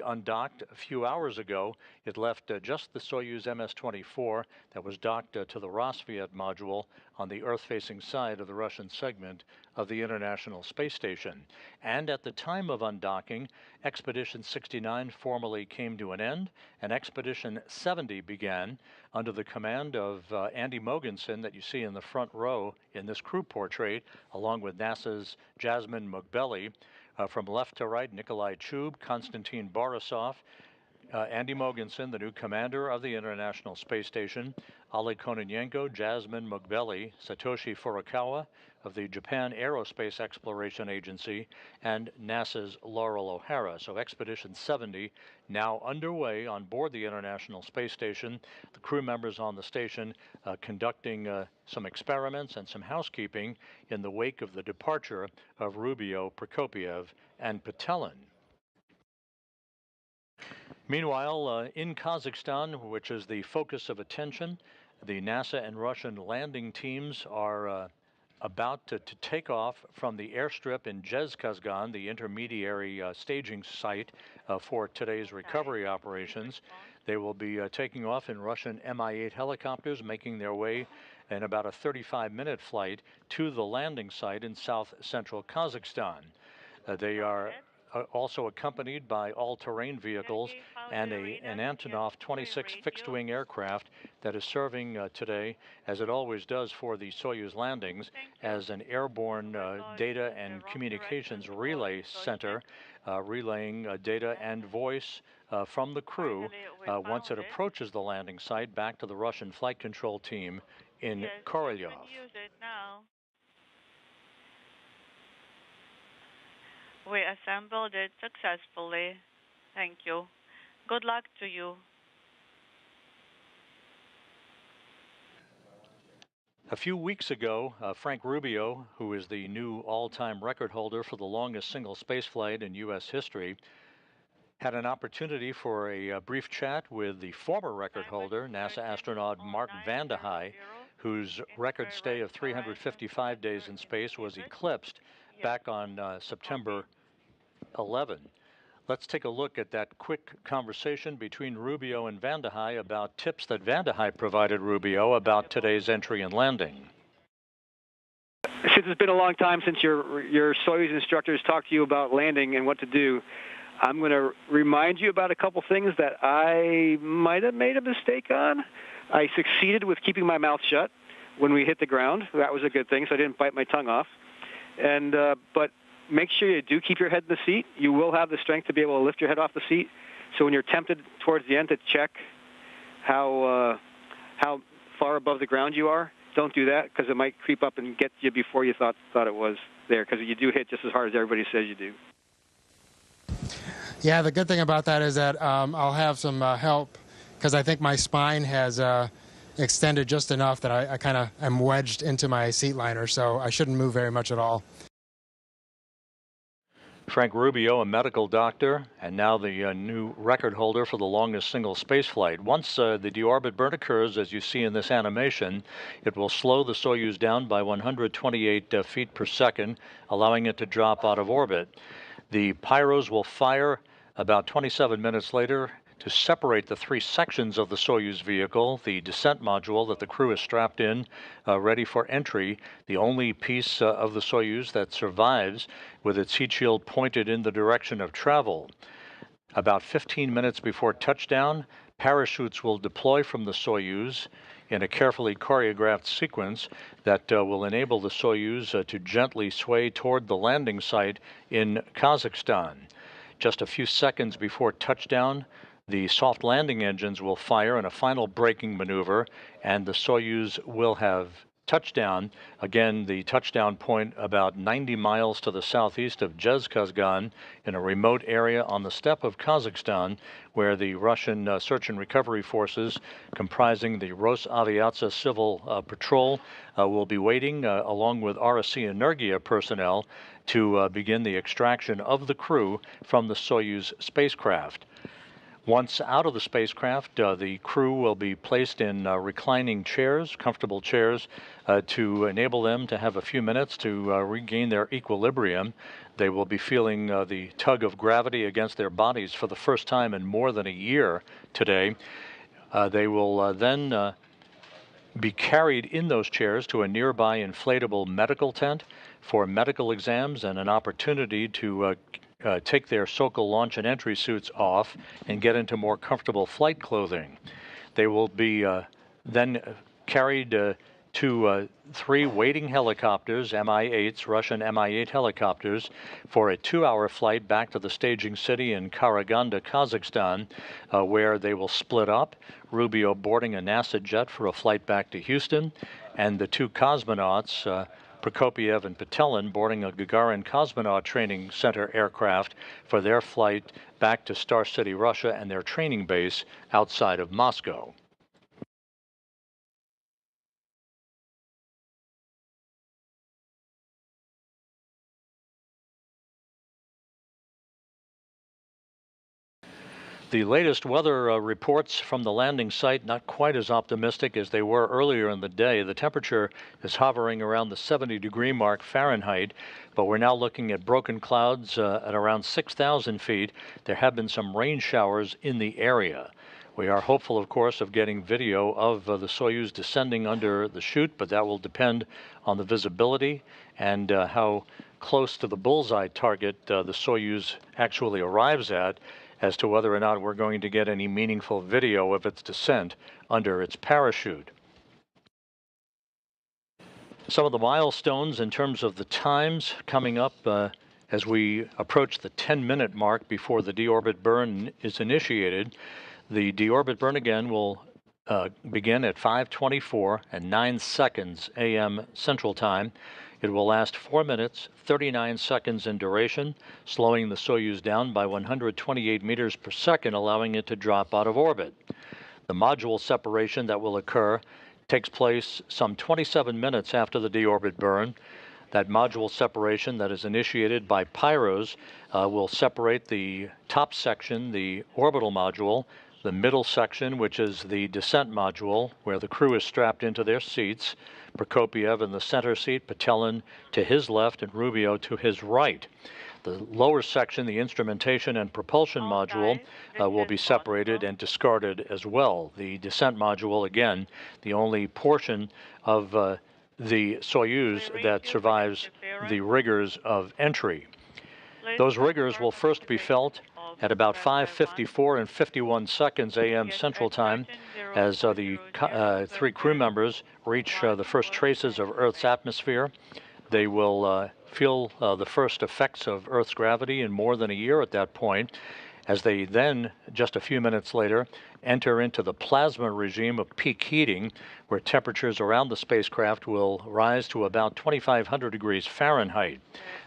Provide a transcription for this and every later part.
undocked a few hours ago. It left just the Soyuz MS-24 that was docked to the Roscosmos module on the Earth-facing side of the Russian segment of the International Space Station. And at the time of undocking, Expedition 69 formally came to an end, and Expedition 70 began under the command of Andy Mogensen that you see in the front row in this crew portrait, along with NASA's Jasmine Mugbeli. From left to right, Nikolai Chub, Konstantin Borisov, Andy Mogensen, the new commander of the International Space Station, Ali Kononenko, Jasmine Mugbeli, Satoshi Furukawa of the Japan Aerospace Exploration Agency, and NASA's Laurel O'Hara. So Expedition 70 now underway on board the International Space Station. The crew members on the station conducting some experiments and some housekeeping in the wake of the departure of Rubio, Prokopiev, and Patelin. Meanwhile, in Kazakhstan, which is the focus of attention, the NASA and Russian landing teams are about to take off from the airstrip in Zhezkazgan, the intermediary staging site for today's recovery operations. They will be taking off in Russian Mi-8 helicopters, making their way in about a 35-minute flight to the landing site in south-central Kazakhstan. They are also accompanied by all-terrain vehicles and an Antonov 26 fixed-wing aircraft that is serving today, as it always does for the Soyuz landings, as an airborne data and communications relay center, relaying data and voice from the crew once it approaches the landing site back to the Russian flight control team in Korolyov. We assembled it successfully. Thank you. Good luck to you. A few weeks ago, Frank Rubio, who is the new all-time record holder for the longest single spaceflight in U.S. history, had an opportunity for a brief chat with the former record holder, NASA astronaut Mark Vande Hei, whose record stay of 355 days in space was eclipsed back on September 11. Let's take a look at that quick conversation between Rubio and Vande Hei about tips that Vande Hei provided Rubio about today's entry and landing. Since it's been a long time since your Soyuz instructors talked to you about landing and what to do, I'm going to remind you about a couple things that I might have made a mistake on. I succeeded with keeping my mouth shut when we hit the ground. That was a good thing, so I didn't bite my tongue off. And but make sure you do keep your head in the seat. You will have the strength to be able to lift your head off the seat. So when you're tempted towards the end to check how far above the ground you are, don't do that, because it might creep up and get you before you thought it was there, because you do hit just as hard as everybody says you do. Yeah, the good thing about that is that I'll have some help, because I think my spine has extended just enough that I kind of am wedged into my seat liner, so I shouldn't move very much at all. Frank Rubio, a medical doctor, and now the new record holder for the longest single spaceflight. Once the deorbit burn occurs, as you see in this animation, it will slow the Soyuz down by 128 feet per second, allowing it to drop out of orbit. The pyros will fire about 27 minutes later to separate the three sections of the Soyuz vehicle, the descent module that the crew is strapped in, ready for entry, the only piece of the Soyuz that survives with its heat shield pointed in the direction of travel. About 15 minutes before touchdown, parachutes will deploy from the Soyuz in a carefully choreographed sequence that will enable the Soyuz to gently sway toward the landing site in Kazakhstan. Just a few seconds before touchdown, the soft landing engines will fire in a final braking maneuver, and the Soyuz will have touchdown. Again, the touchdown point about 90 miles to the southeast of Zhezkazgan, in a remote area on the steppe of Kazakhstan, where the Russian search and recovery forces, comprising the Rosaviatsia Civil Patrol, will be waiting, along with RSC Energia personnel, to begin the extraction of the crew from the Soyuz spacecraft. Once out of the spacecraft, the crew will be placed in reclining chairs, comfortable chairs, to enable them to have a few minutes to regain their equilibrium. They will be feeling the tug of gravity against their bodies for the first time in more than a year today. They will then be carried in those chairs to a nearby inflatable medical tent for medical exams and an opportunity to take their Sokol launch and entry suits off and get into more comfortable flight clothing. They will be then carried to 3 waiting helicopters, Mi-8s, Russian Mi-8 helicopters, for a 2-hour flight back to the staging city in Karaganda, Kazakhstan, where they will split up, Rubio boarding a NASA jet for a flight back to Houston, and the 2 cosmonauts, Prokopiev and Petelin, boarding a Gagarin Cosmonaut Training Center aircraft for their flight back to Star City, Russia, and their training base outside of Moscow. The latest weather reports from the landing site not quite as optimistic as they were earlier in the day. The temperature is hovering around the 70-degree mark Fahrenheit, but we're now looking at broken clouds at around 6,000 feet. There have been some rain showers in the area. We are hopeful, of course, of getting video of the Soyuz descending under the chute, but that will depend on the visibility and how close to the bullseye target the Soyuz actually arrives at, as to whether or not we're going to get any meaningful video of its descent under its parachute. Some of the milestones in terms of the times coming up as we approach the 10-minute mark before the deorbit burn is initiated. The deorbit burn again will begin at 5:24 and 9 seconds a.m. Central Time. It will last 4 minutes, 39 seconds in duration, slowing the Soyuz down by 128 meters per second, allowing it to drop out of orbit. The module separation that will occur takes place some 27 minutes after the deorbit burn. That module separation that is initiated by pyros will separate the top section, the orbital module, the middle section, which is the descent module, where the crew is strapped into their seats, Prokopiev in the center seat, Petelin to his left, and Rubio to his right. The lower section, the instrumentation and propulsion module, will be separated and discarded as well. The descent module, again, the only portion of the Soyuz that survives the rigors of entry. Those rigors will first be felt at about 5:54 and 51 seconds a.m. Central Time as the 3 crew members reach the first traces of Earth's atmosphere. They will feel the first effects of Earth's gravity in more than a year at that point, as they then, just a few minutes later, enter into the plasma regime of peak heating, where temperatures around the spacecraft will rise to about 2,500 degrees Fahrenheit.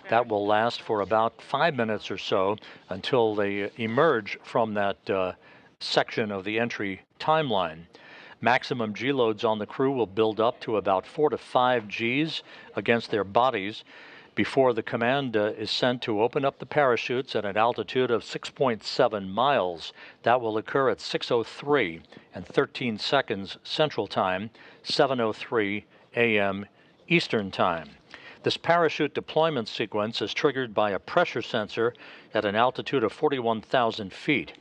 That will last for about 5 minutes or so until they emerge from that section of the entry timeline. Maximum G loads on the crew will build up to about 4 to 5 Gs against their bodies before the command is sent to open up the parachutes at an altitude of 6.7 miles. That will occur at 6:03 and 13 seconds Central Time, 7:03 a.m. Eastern Time. This parachute deployment sequence is triggered by a pressure sensor at an altitude of 41,000 feet.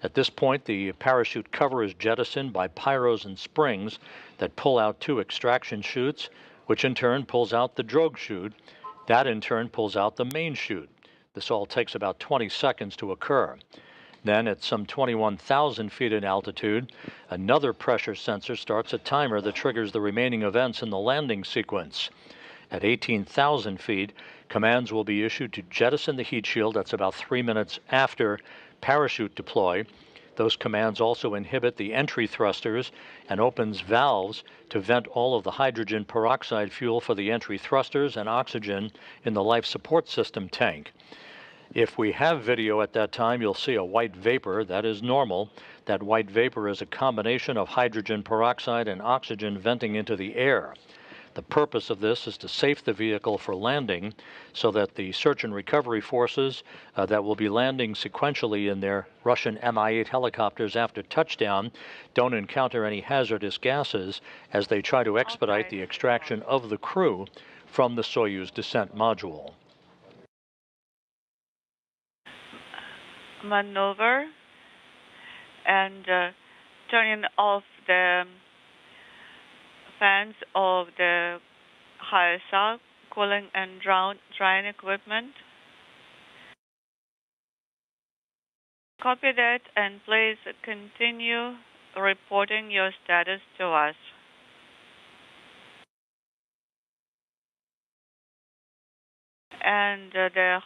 At this point, the parachute cover is jettisoned by pyros and springs that pull out 2 extraction chutes, which in turn pulls out the drogue chute. That in turn pulls out the main chute. This all takes about 20 seconds to occur. Then, at some 21,000 feet in altitude, another pressure sensor starts a timer that triggers the remaining events in the landing sequence. At 18,000 feet, commands will be issued to jettison the heat shield. That's about 3 minutes after parachute deploy. Those commands also inhibit the entry thrusters and opens valves to vent all of the hydrogen peroxide fuel for the entry thrusters and oxygen in the life support system tank. If we have video at that time, you'll see a white vapor. That is normal. That white vapor is a combination of hydrogen peroxide and oxygen venting into the air. The The purpose of this is to safe the vehicle for landing so that the search and recovery forces that will be landing sequentially in their Russian Mi-8 helicopters after touchdown don't encounter any hazardous gases as they try to expedite the extraction of the crew from the Soyuz descent module. Maneuver and turning off the fans of the HISA, cooling and drying equipment. Copy that, and please continue reporting your status to us. And the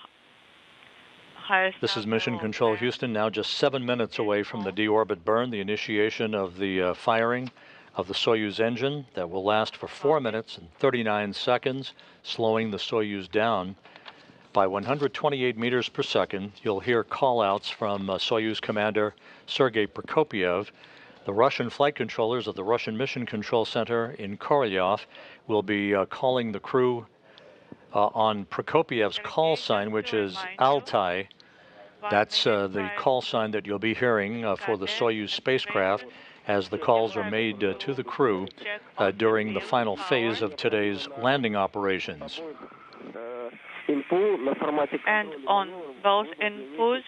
HISA. This is Mission Control Houston, now just 7 minutes away from the deorbit burn, the initiation of the firing of the Soyuz engine that will last for 4 minutes and 39 seconds, slowing the Soyuz down by 128 meters per second. You'll hear call-outs from Soyuz commander Sergei Prokopyev. The Russian flight controllers of the Russian Mission Control Center in Korolyov will be calling the crew on Prokopiev's call sign, which is Altai. That's the call sign that you'll be hearing for the Soyuz spacecraft as the calls are made to the crew during the final phase of today's landing operations. And on both inputs,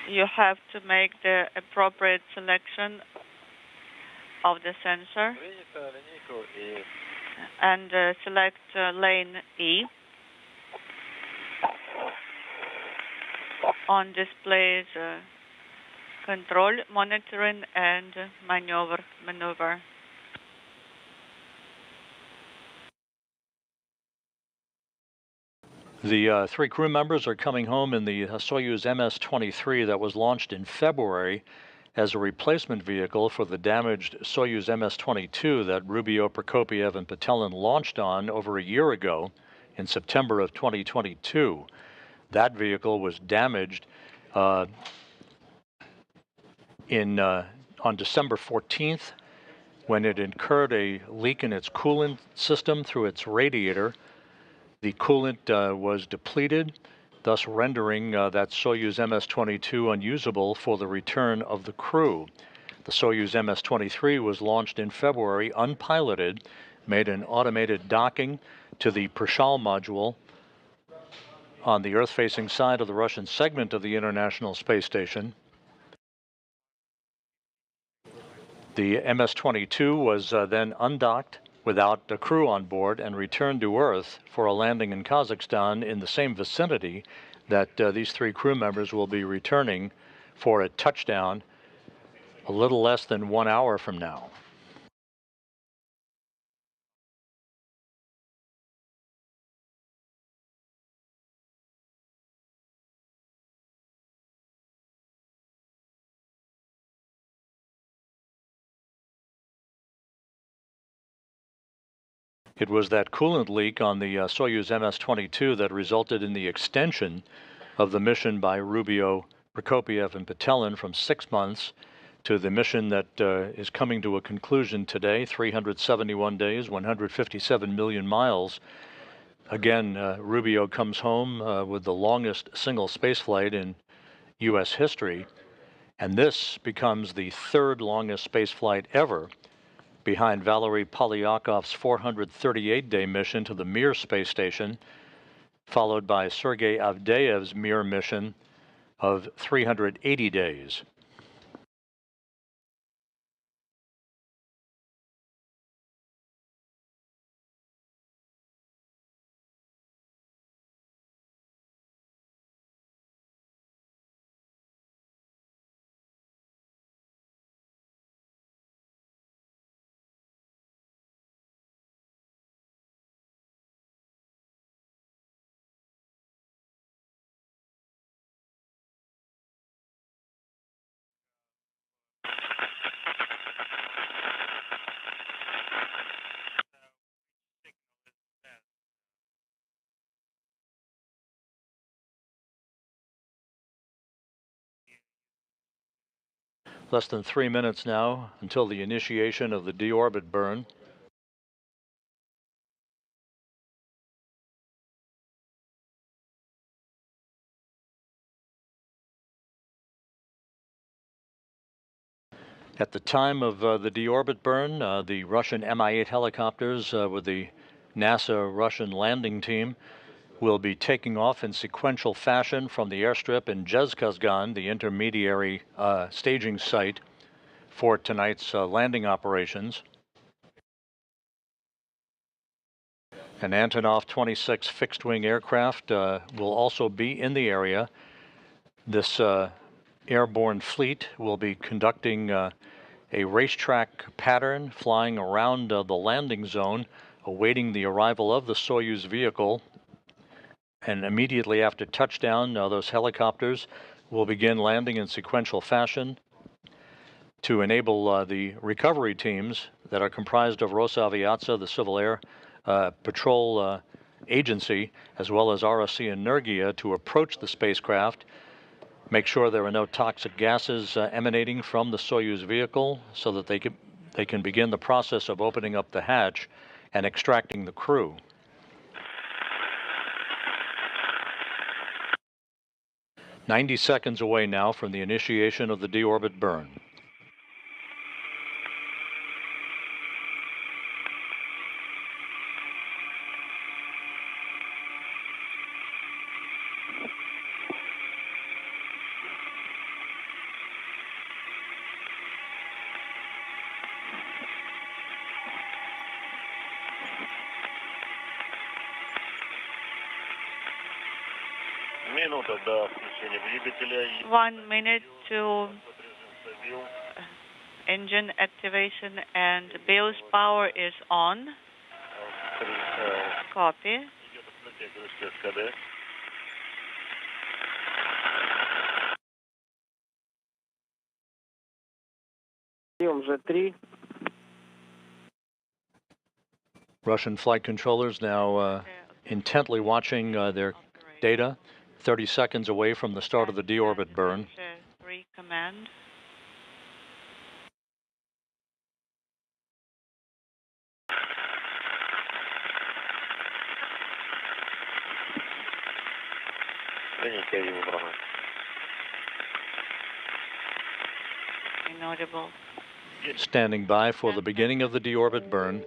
you have to make the appropriate selection of the sensor and select lane E. On displays, control, monitoring, and maneuver. The 3 crew members are coming home in the Soyuz MS-23 that was launched in February as a replacement vehicle for the damaged Soyuz MS-22 that Rubio, Prokopiev, and Petelin launched on over a year ago in September of 2022. That vehicle was damaged on December 14th when it incurred a leak in its coolant system through its radiator. The coolant was depleted, thus rendering that Soyuz MS-22 unusable for the return of the crew. The Soyuz MS-23 was launched in February unpiloted, made an automated docking to the Prishal module on the Earth-facing side of the Russian segment of the International Space Station. The MS-22 was then undocked without a crew on board and returned to Earth for a landing in Kazakhstan in the same vicinity that these 3 crew members will be returning for a touchdown a little less than 1 hour from now. It was that coolant leak on the Soyuz MS-22 that resulted in the extension of the mission by Rubio, Prokopiev, and Petelin from 6 months to the mission that is coming to a conclusion today, 371 days, 157 million miles. Again, Rubio comes home with the longest single spaceflight in U.S. history, and this becomes the 3rd longest spaceflight ever, behind Valery Polyakov's 438-day mission to the Mir space station, followed by Sergei Avdeyev's Mir mission of 380 days. Less than 3 minutes now until the initiation of the deorbit burn. At the time of the deorbit burn, the Russian Mi-8 helicopters with the NASA Russian landing team will be taking off in sequential fashion from the airstrip in Zhezkazgan, the intermediary staging site for tonight's landing operations. An Antonov 26 fixed-wing aircraft will also be in the area. This airborne fleet will be conducting a racetrack pattern, flying around the landing zone, awaiting the arrival of the Soyuz vehicle. And immediately after touchdown, those helicopters will begin landing in sequential fashion to enable the recovery teams that are comprised of Rosaviatsa, the Civil Air Patrol Agency, as well as RSC Energia, to approach the spacecraft, make sure there are no toxic gases emanating from the Soyuz vehicle so that they can begin the process of opening up the hatch and extracting the crew. "90 seconds away now from the initiation of the deorbit burn. Минута до включения двигателя. 1 minute to engine activation, and Bill's power is on. Copy. Russian flight controllers now intently watching their data, 30 seconds away from the start of the deorbit burn. Command. Inaudible. Standing by for the beginning of the deorbit burn.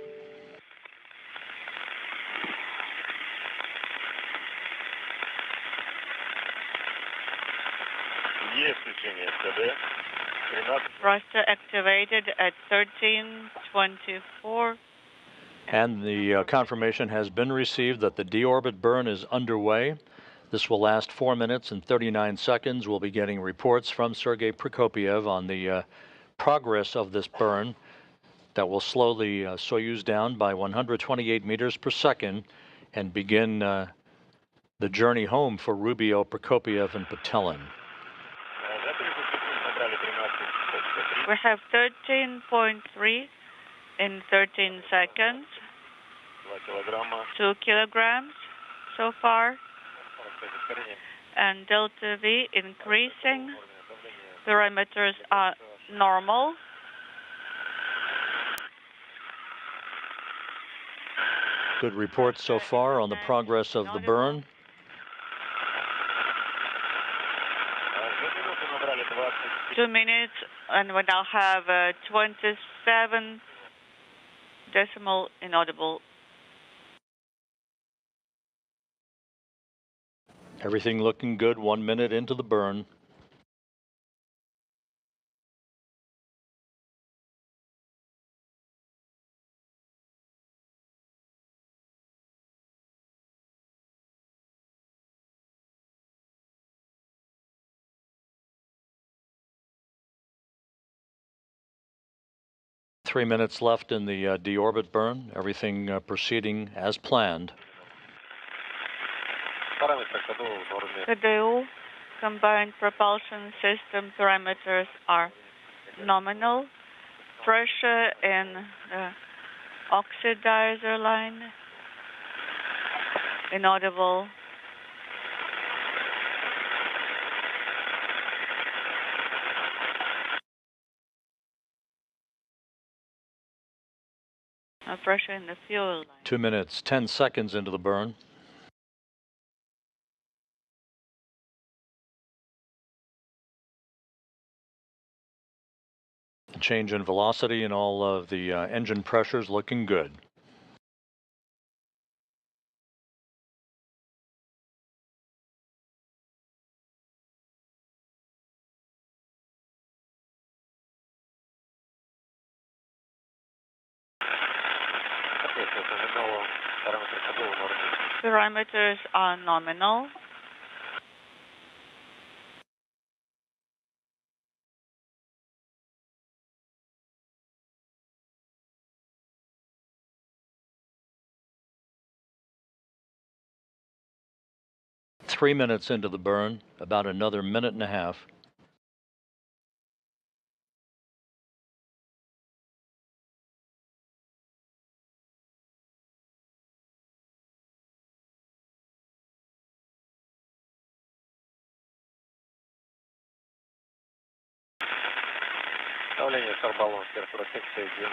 Thruster activated at 13:24. And the confirmation has been received that the deorbit burn is underway. This will last 4 minutes and 39 seconds. We'll be getting reports from Sergei Prokopyev on the progress of this burn that will slow the Soyuz down by 128 meters per second and begin the journey home for Rubio, Prokopyev, and Patelin. We have 13.3 in 13 seconds. 2 kilograms so far. And delta V increasing. Parameters are normal. Good reports so far on the progress of the burn. Two minutes, and we now have 27 decimal inaudible. Everything looking good 1 minute into the burn. Three minutes left in the deorbit burn. Everything proceeding as planned. KDU, combined propulsion system parameters are nominal. Pressure in the oxidizer line, inaudible. Pressure in the fuel line. 2 minutes, 10 seconds into the burn. The change in velocity and all of the engine pressures looking good. Parameters are nominal. Three minutes into the burn, about another minute and a half.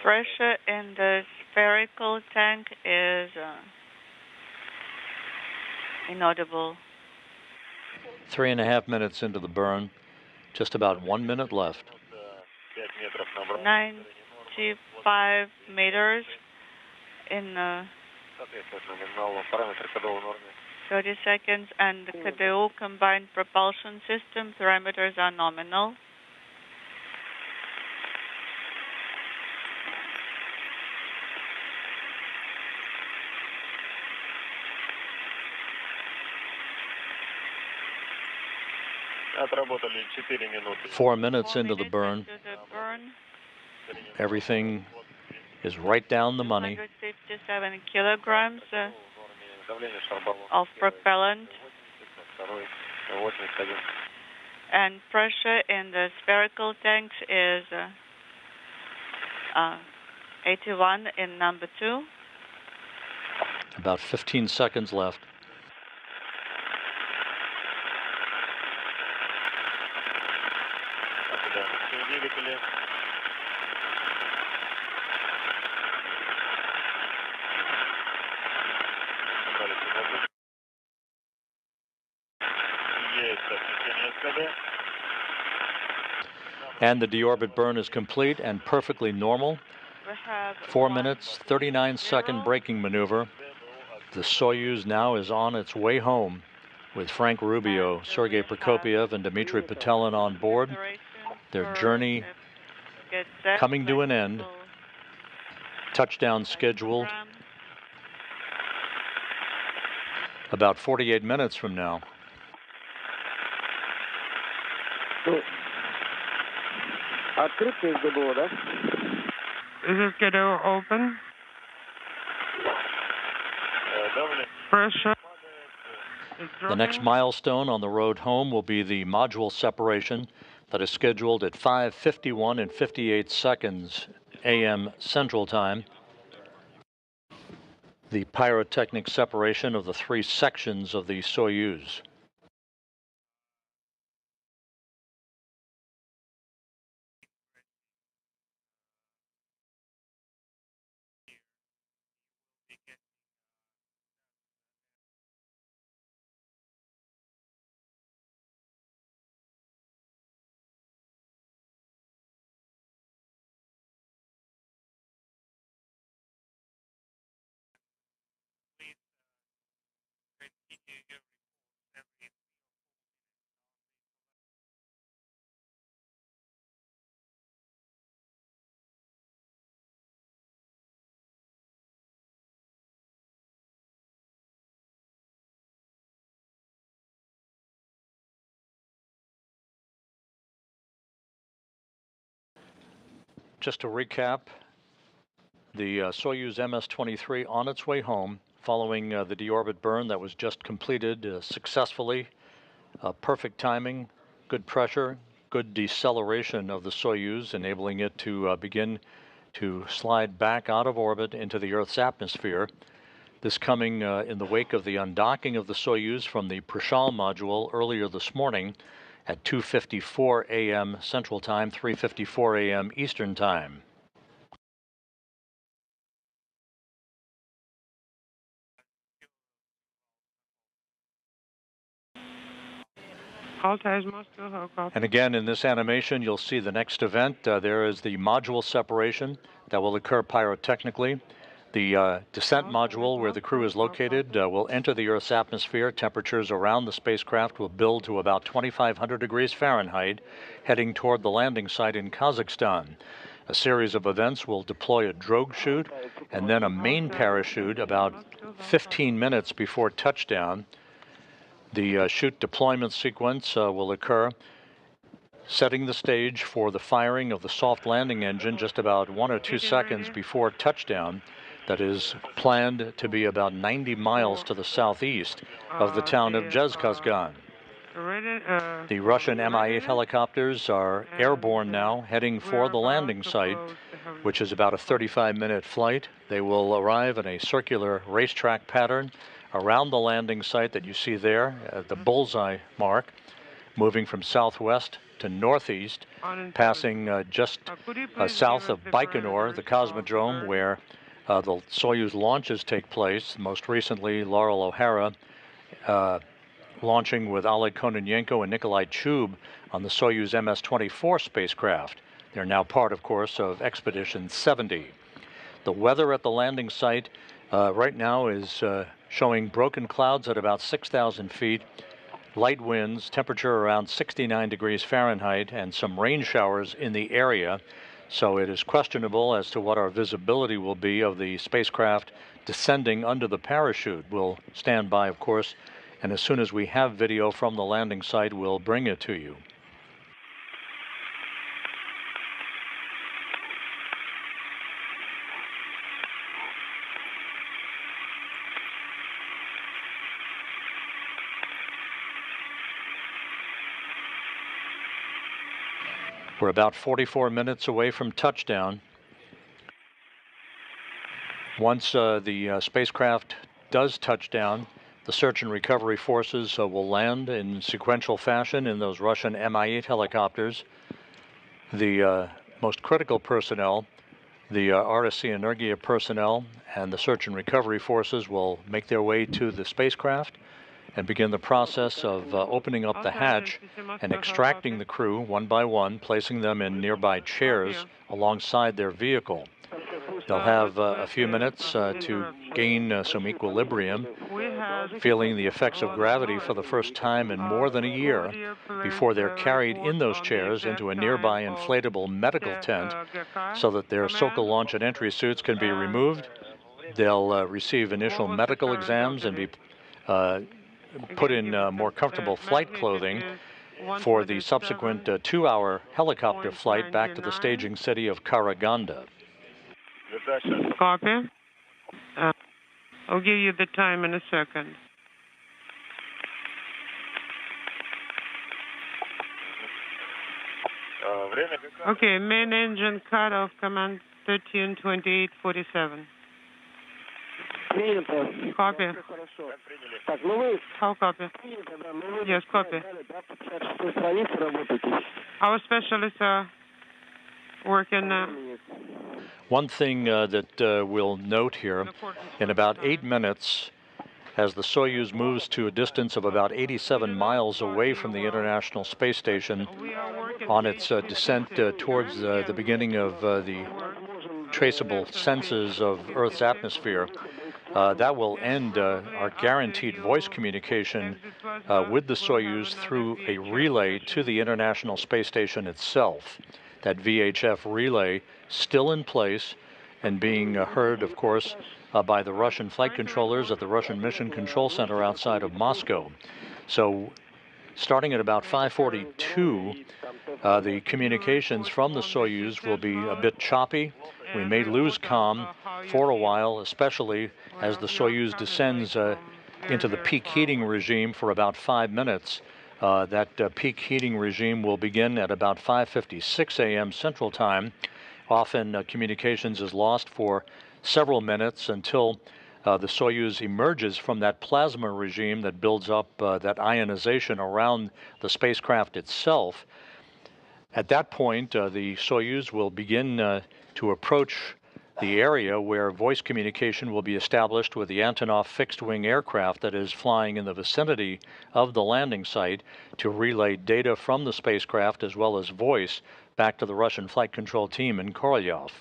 Pressure in the spherical tank is inaudible. 3.5 minutes into the burn, just about 1 minute left. 95 meters in 30 seconds, and the KDU combined propulsion system parameters are nominal. Отработали 4 минуты. 4 minutes into the burn. Everything is right down the money. 157 kilograms of propellant. And pressure in the spherical tanks is 81 in number 2. About 15 seconds left. And the deorbit burn is complete and perfectly normal. 4 minutes, 39-second braking maneuver. The Soyuz now is on its way home with Frank Rubio, Sergei Prokopiev, and Dmitry Petelin on board. Their journey coming to an end. Touchdown scheduled about 48 minutes from now. Is this KDU open? Pressure. The next milestone on the road home will be the module separation that is scheduled at 5:51 and 58 seconds a.m. Central Time. The pyrotechnic separation of the 3 sections of the Soyuz. Just to recap, the Soyuz MS-23 on its way home following the deorbit burn that was just completed successfully. Perfect timing, good pressure, good deceleration of the Soyuz, enabling it to begin to slide back out of orbit into the Earth's atmosphere. This coming in the wake of the undocking of the Soyuz from the Prishal module earlier this morning at 2:54 a.m. Central Time, 3:54 a.m. Eastern Time. And again, in this animation, you'll see the next event. There is the module separation that will occur pyrotechnically. The descent module, where the crew is located, will enter the Earth's atmosphere. Temperatures around the spacecraft will build to about 2,500 degrees Fahrenheit, heading toward the landing site in Kazakhstan. A series of events will deploy a drogue chute and then a main parachute about 15 minutes before touchdown. The chute deployment sequence will occur, setting the stage for the firing of the soft landing engine just about 1 or 2 seconds before touchdown. That is planned to be about 90 miles to the southeast of the town of Zhezkazgan. The Russian Mi-8 helicopters are airborne now, heading for the landing site, which is about a 35-minute flight. They will arrive in a circular racetrack pattern around the landing site that you see there, the bullseye mark, moving from southwest to northeast, passing just south of Baikonur, the cosmodrome where the Soyuz launches take place. Most recently, Laurel O'Hara launching with Oleg Kononenko and Nikolai Chub on the Soyuz MS-24 spacecraft. They're now part, of course, of Expedition 70. The weather at the landing site right now is showing broken clouds at about 6,000 feet, light winds, temperature around 69 degrees Fahrenheit, and some rain showers in the area. So it is questionable as to what our visibility will be of the spacecraft descending under the parachute. We'll stand by, of course, and as soon as we have video from the landing site, we'll bring it to you. We're about 44 minutes away from touchdown. Once the spacecraft does touch down, the search and recovery forces will land in sequential fashion in those Russian Mi-8 helicopters. The most critical personnel, the RSC Energia personnel, and the search and recovery forces will make their way to the spacecraft and begin the process of opening up the hatch and extracting the crew one by one, placing them in nearby chairs alongside their vehicle. They'll have a few minutes to gain some equilibrium, feeling the effects of gravity for the first time in more than a year before they're carried in those chairs into a nearby inflatable medical tent so that their Sokol launch and entry suits can be removed. They'll receive initial medical exams and be put in more comfortable flight clothing for the subsequent 2-hour helicopter flight back to the staging city of Karaganda. Copy. I'll give you the time in a second. Okay, main engine cut off, command 132847. Copy. How copy? Yes, copy. Our specialists are working. One thing that we'll note here, in about 8 minutes, as the Soyuz moves to a distance of about 87 miles away from the International Space Station on its descent towards the beginning of the traceable senses of Earth's atmosphere, that will end our guaranteed voice communication with the Soyuz through a relay to the International Space Station itself. That VHF relay still in place and being heard, of course, by the Russian flight controllers at the Russian Mission Control Center outside of Moscow. So starting at about 5:42, the communications from the Soyuz will be a bit choppy. We may lose comm for a while, especially as the Soyuz descends into the peak heating regime for about 5 minutes. That peak heating regime will begin at about 5:56 a.m. Central Time. Often communications is lost for several minutes until the Soyuz emerges from that plasma regime that builds up that ionization around the spacecraft itself. At that point, the Soyuz will begin to approach the area where voice communication will be established with the Antonov fixed-wing aircraft that is flying in the vicinity of the landing site to relay data from the spacecraft as well as voice back to the Russian flight control team in Korolyov.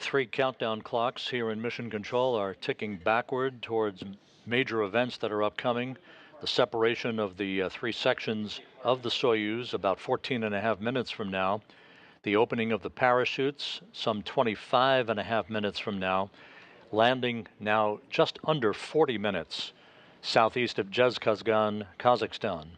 Three countdown clocks here in Mission Control are ticking backward towards major events that are upcoming. The separation of the three sections of the Soyuz about 14.5 minutes from now. The opening of the parachutes some 25.5 minutes from now. Landing now just under 40 minutes southeast of Zhezkazgan, Kazakhstan.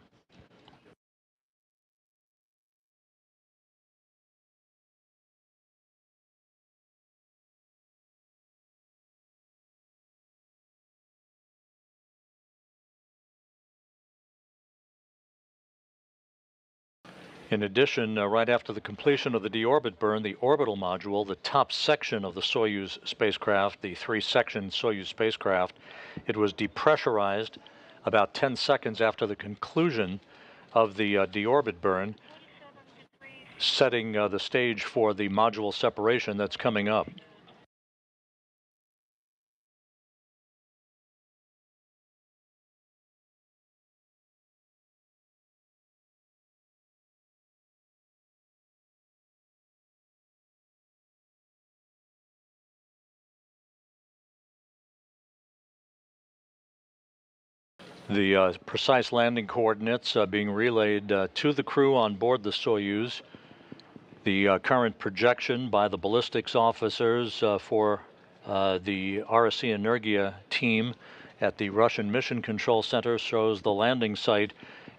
In addition, right after the completion of the deorbit burn, the orbital module, the top section of the Soyuz spacecraft, the three-section Soyuz spacecraft, it was depressurized about 10 seconds after the conclusion of the deorbit burn, setting the stage for the module separation that's coming up. The precise landing coordinates being relayed to the crew on board the Soyuz. The current projection by the ballistics officers for the RSC Energia team at the Russian Mission Control Center shows the landing site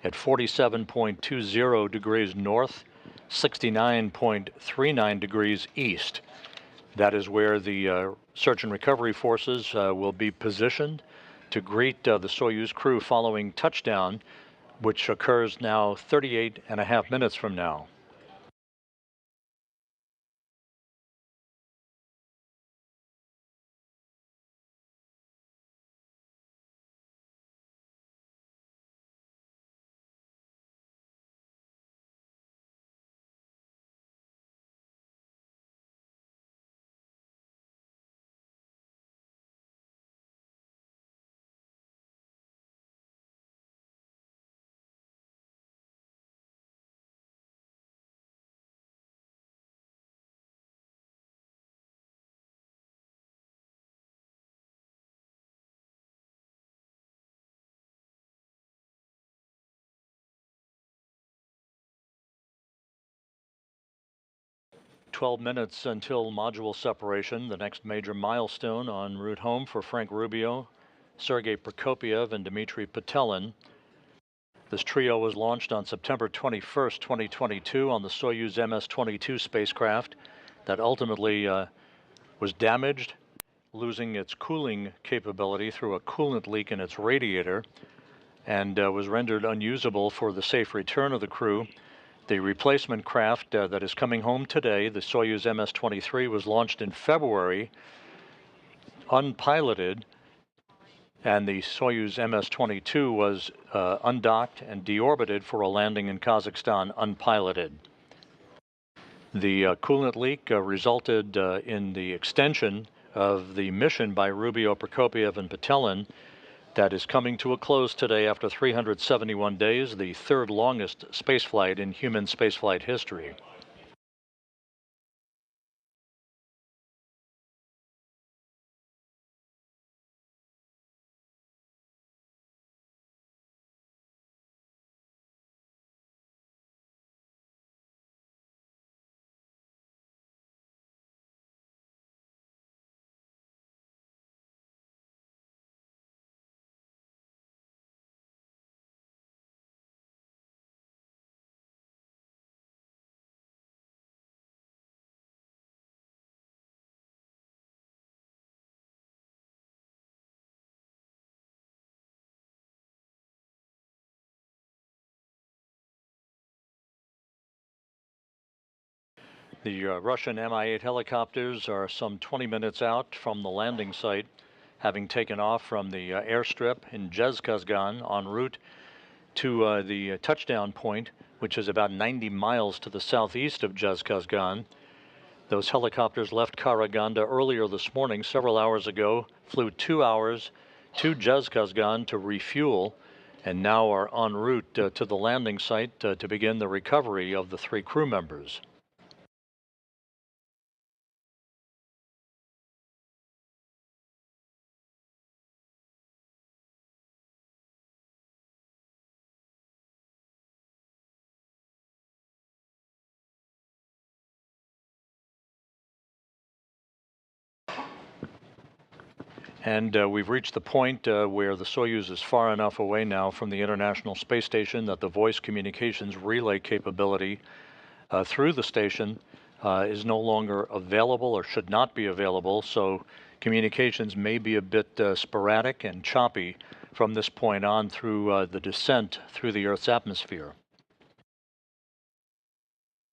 at 47.20 degrees north, 69.39 degrees east. That is where the search and recovery forces will be positioned to greet the Soyuz crew following touchdown, which occurs now 38.5 minutes from now. "12 minutes until module separation, the next major milestone en route home for Frank Rubio, Sergei Prokopyev, and Dmitry Petelin. This trio was launched on September 21st, 2022 on the Soyuz MS-22 spacecraft that ultimately was damaged, losing its cooling capability through a coolant leak in its radiator, and was rendered unusable for the safe return of the crew. The replacement craft that is coming home today, the Soyuz MS-23, was launched in February, unpiloted, and the Soyuz MS-22 was undocked and deorbited for a landing in Kazakhstan unpiloted. The coolant leak resulted in the extension of the mission by Rubio, Prokopyev, and Petelin that is coming to a close today after 371 days, the third longest spaceflight in human spaceflight history. The Russian Mi-8 helicopters are some 20 minutes out from the landing site, having taken off from the airstrip in Zhezkazgan en route to the touchdown point, which is about 90 miles to the southeast of Zhezkazgan. Those helicopters left Karaganda earlier this morning, several hours ago, flew 2 hours to Zhezkazgan to refuel, and now are en route to the landing site to begin the recovery of the 3 crew members. And we've reached the point where the Soyuz is far enough away now from the International Space Station that the voice communications relay capability through the station is no longer available or should not be available. So communications may be a bit sporadic and choppy from this point on through the descent through the Earth's atmosphere.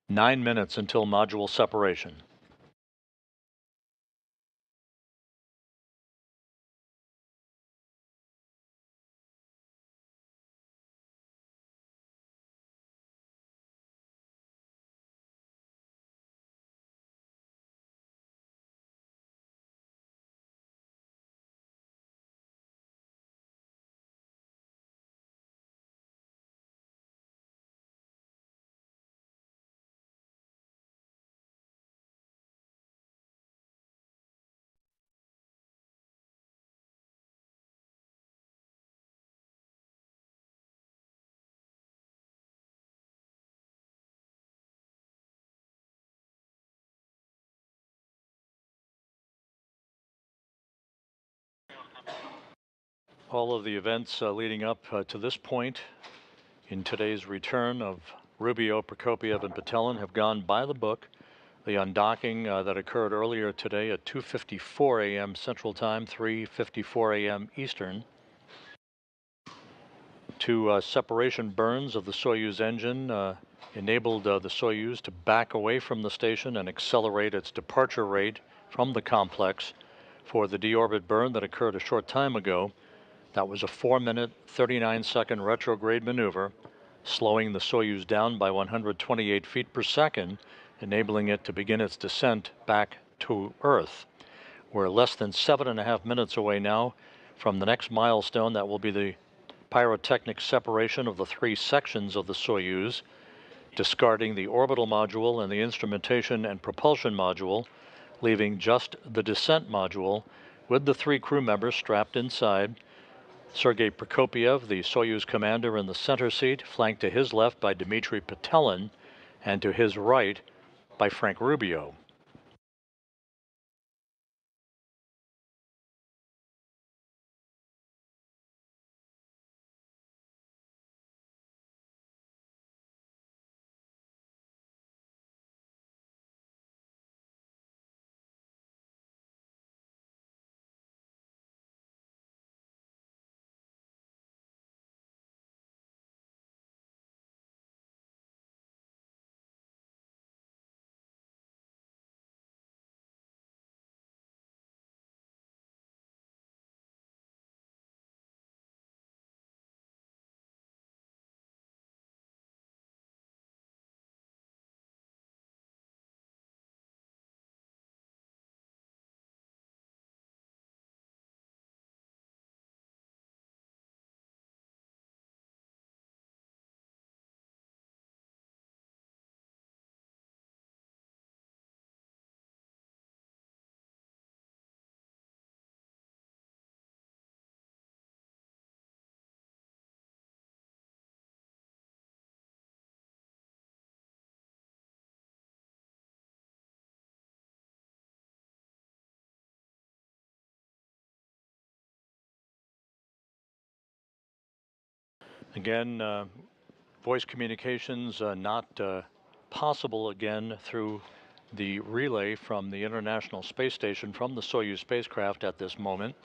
9 minutes until module separation. All of the events leading up to this point in today's return of Rubio, Prokopiev, and Patelin have gone by the book. The undocking that occurred earlier today at 2:54 a.m. Central Time, 3:54 a.m. Eastern. 2 separation burns of the Soyuz engine enabled the Soyuz to back away from the station and accelerate its departure rate from the complex for the deorbit burn that occurred a short time ago. That was a 4-minute, 39-second retrograde maneuver, slowing the Soyuz down by 128 feet per second, enabling it to begin its descent back to Earth. We're less than 7.5 minutes away now from the next milestone. That will be the pyrotechnic separation of the 3 sections of the Soyuz, discarding the orbital module and the instrumentation and propulsion module, leaving just the descent module with the 3 crew members strapped inside. Sergei Prokopiev, the Soyuz commander, in the center seat, flanked to his left by Dmitry Patelin, and to his right by Frank Rubio. Again, voice communications not possible again through the relay from the International Space Station from the Soyuz spacecraft at this moment.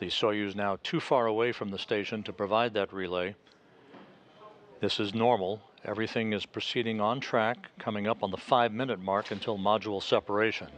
The Soyuz now too far away from the station to provide that relay. This is normal Everything is proceeding on track, coming up on the 5-minute mark until module separation.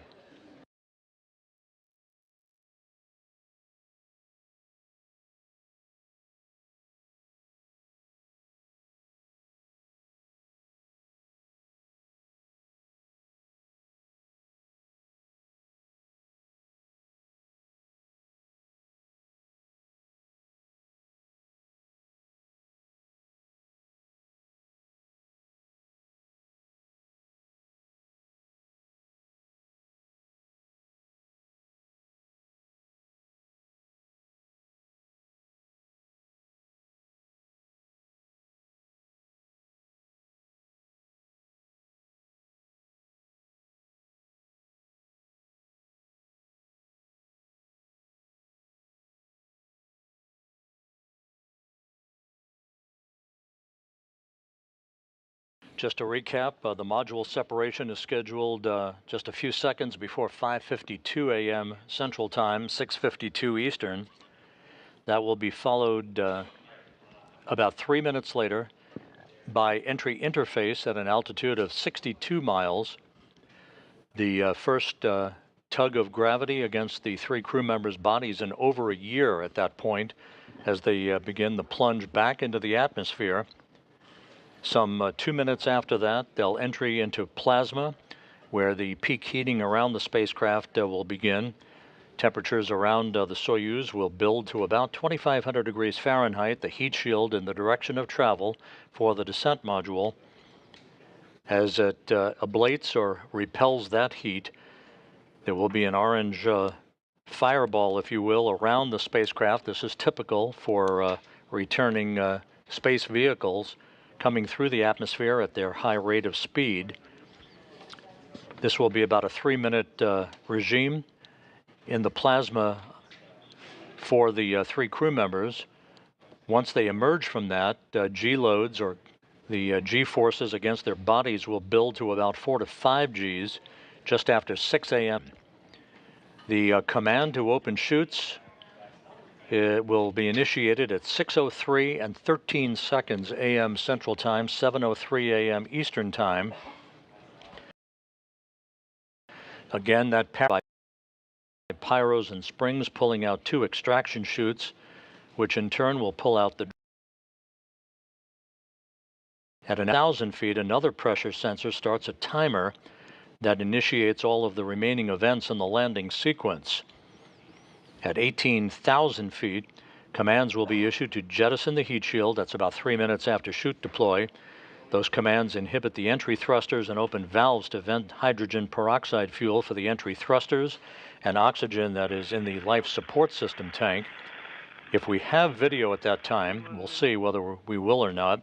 Just to recap, the module separation is scheduled just a few seconds before 5:52 a.m. Central Time, 6:52 Eastern. That will be followed about 3 minutes later by entry interface at an altitude of 62 miles. The first tug of gravity against the 3 crew members' bodies in over a year at that point as they begin the plunge back into the atmosphere. Some 2 minutes after that, they'll entry into plasma, where the peak heating around the spacecraft will begin. Temperatures around the Soyuz will build to about 2,500 degrees Fahrenheit, the heat shield in the direction of travel for the descent module. As it ablates or repels that heat, there will be an orange fireball, if you will, around the spacecraft. This is typical for returning space vehicles coming through the atmosphere at their high rate of speed. This will be about a 3-minute regime in the plasma for the 3 crew members. Once they emerge from that, G loads, or the G forces against their bodies, will build to about 4 to 5 Gs just after 6 a.m. The command to open chutes will be initiated at 6:03 and 13 seconds a.m. Central Time, 7:03 a.m. Eastern Time. Again, that by pyros and springs pulling out 2 extraction chutes, which in turn will pull out the. At 1,000 feet, another pressure sensor starts a timer that initiates all of the remaining events in the landing sequence. At 18,000 feet, commands will be issued to jettison the heat shield. That's about 3 minutes after chute deploy. Those commands inhibit the entry thrusters and open valves to vent hydrogen peroxide fuel for the entry thrusters and oxygen that is in the life support system tank. If we have video at that time, we'll see whether we will or not,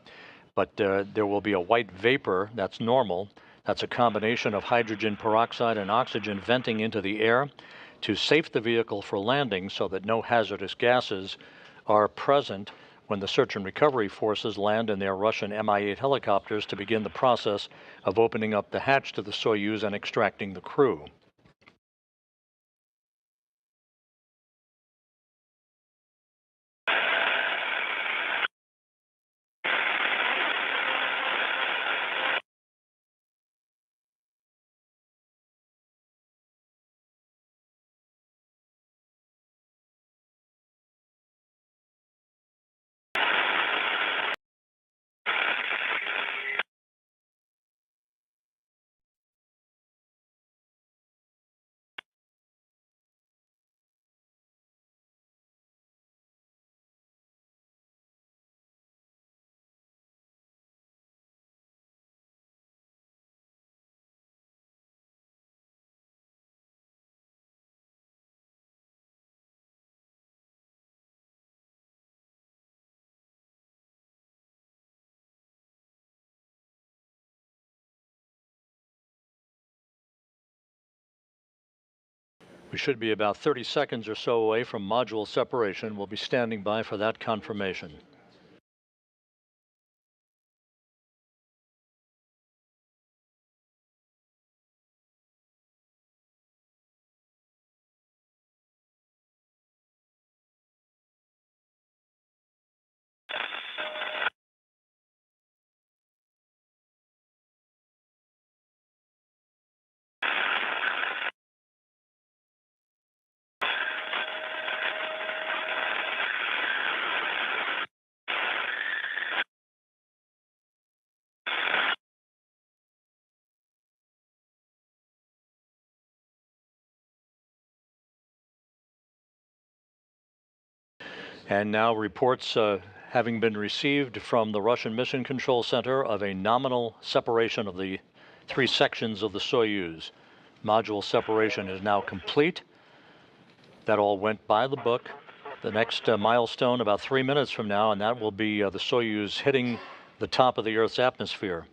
but there will be a white vapor. That's normal. That's a combination of hydrogen peroxide and oxygen venting into the air to safe the vehicle for landing so that no hazardous gases are present when the search and recovery forces land in their Russian Mi-8 helicopters to begin the process of opening up the hatch to the Soyuz and extracting the crew. We should be about 30 seconds or so away from module separation. We'll be standing by for that confirmation. And now reports having been received from the Russian Mission Control Center of a nominal separation of the three sections of the Soyuz. Module separation is now complete. That all went by the book. The next milestone about 3 minutes from now, and that will be the Soyuz hitting the top of the Earth's atmosphere.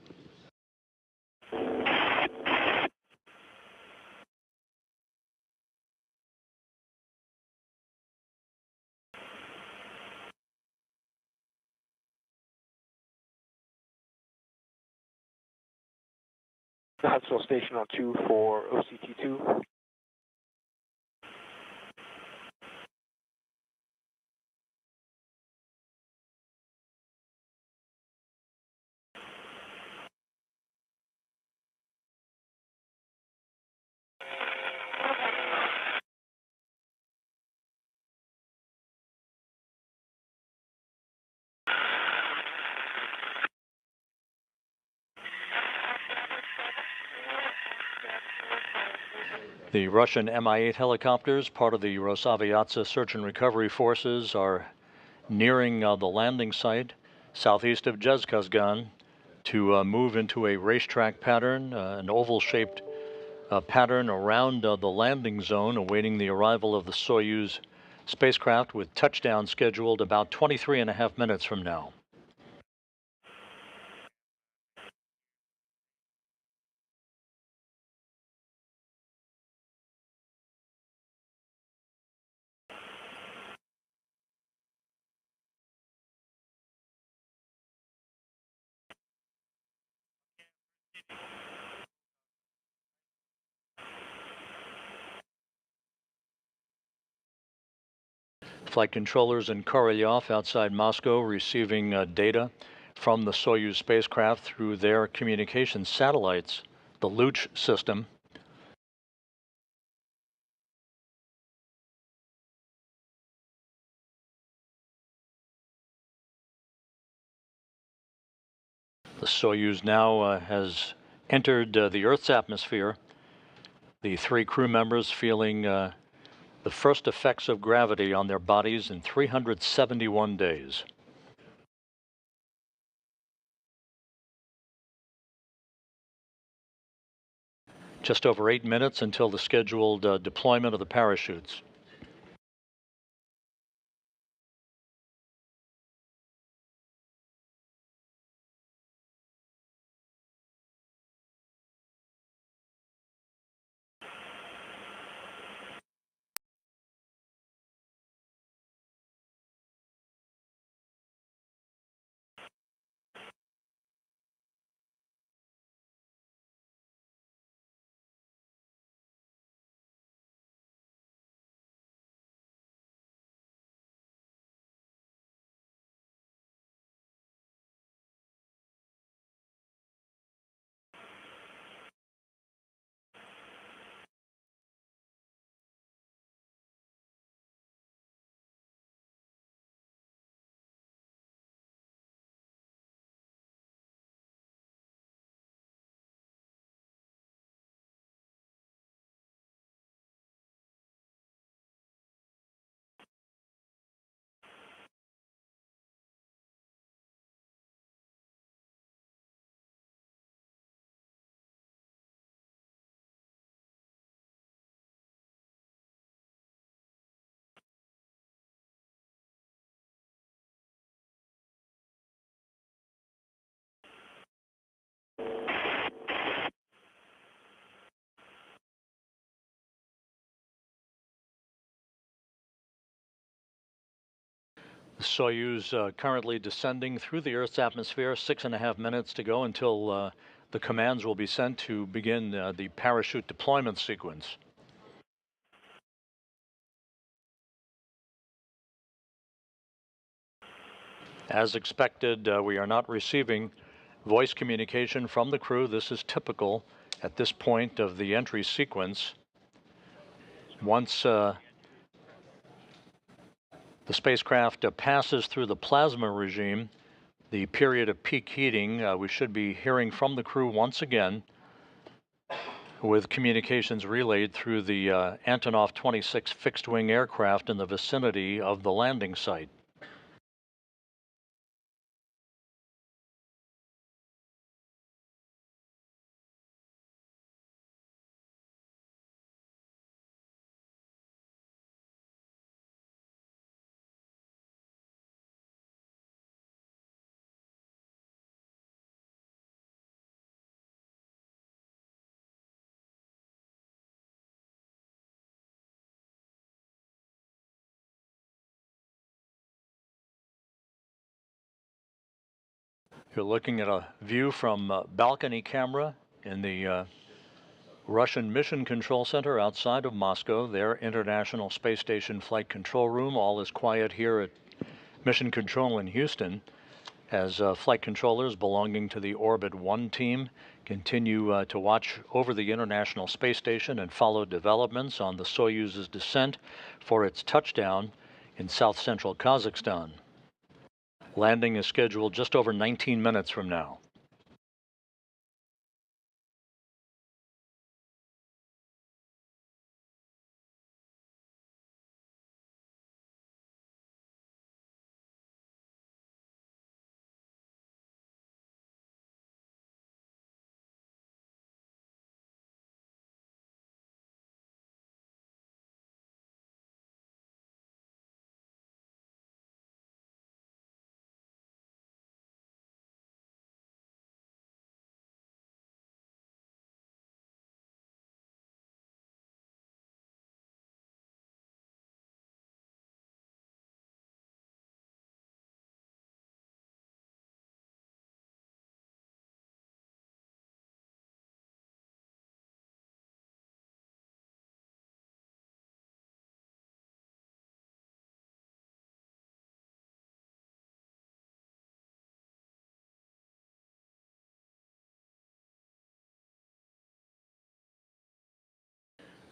Huntsville Station on 2 for OCT2. The Russian Mi-8 helicopters, part of the Rosaviatsa search and recovery forces, are nearing the landing site southeast of Zhezkazgan to move into a racetrack pattern, an oval-shaped pattern around the landing zone, awaiting the arrival of the Soyuz spacecraft, with touchdown scheduled about 23.5 minutes from now. Flight controllers in Korolyov outside Moscow receiving data from the Soyuz spacecraft through their communications satellites, the Luch system. The Soyuz now has entered the Earth's atmosphere. The three crew members feeling the first effects of gravity on their bodies in 371 days. Just over 8 minutes until the scheduled deployment of the parachutes. Soyuz currently descending through the Earth's atmosphere, 6.5 minutes to go until the commands will be sent to begin the parachute deployment sequence. As expected, we are not receiving voice communication from the crew. This is typical at this point of the entry sequence. Once the spacecraft passes through the plasma regime, the period of peak heating, we should be hearing from the crew once again, with communications relayed through the Antonov 26 fixed-wing aircraft in the vicinity of the landing site. You're looking at a view from a balcony camera in the Russian Mission Control Center outside of Moscow, their International Space Station Flight Control Room. All is quiet here at Mission Control in Houston as flight controllers belonging to the Orbit 1 team continue to watch over the International Space Station and follow developments on the Soyuz's descent for its touchdown in south-central Kazakhstan. Landing is scheduled just over 19 minutes from now.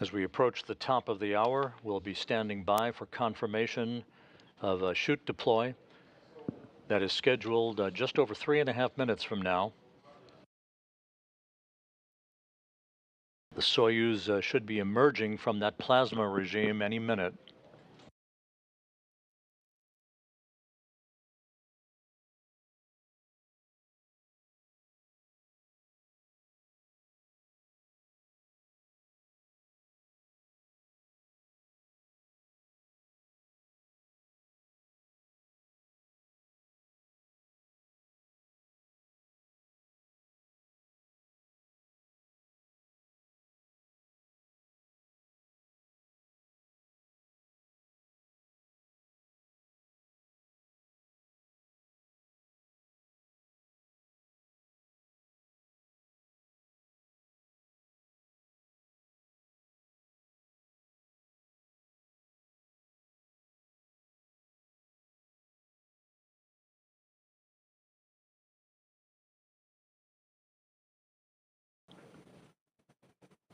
As we approach the top of the hour, we'll be standing by for confirmation of a shoot deploy that is scheduled just over 3.5 minutes from now. The Soyuz should be emerging from that plasma regime any minute.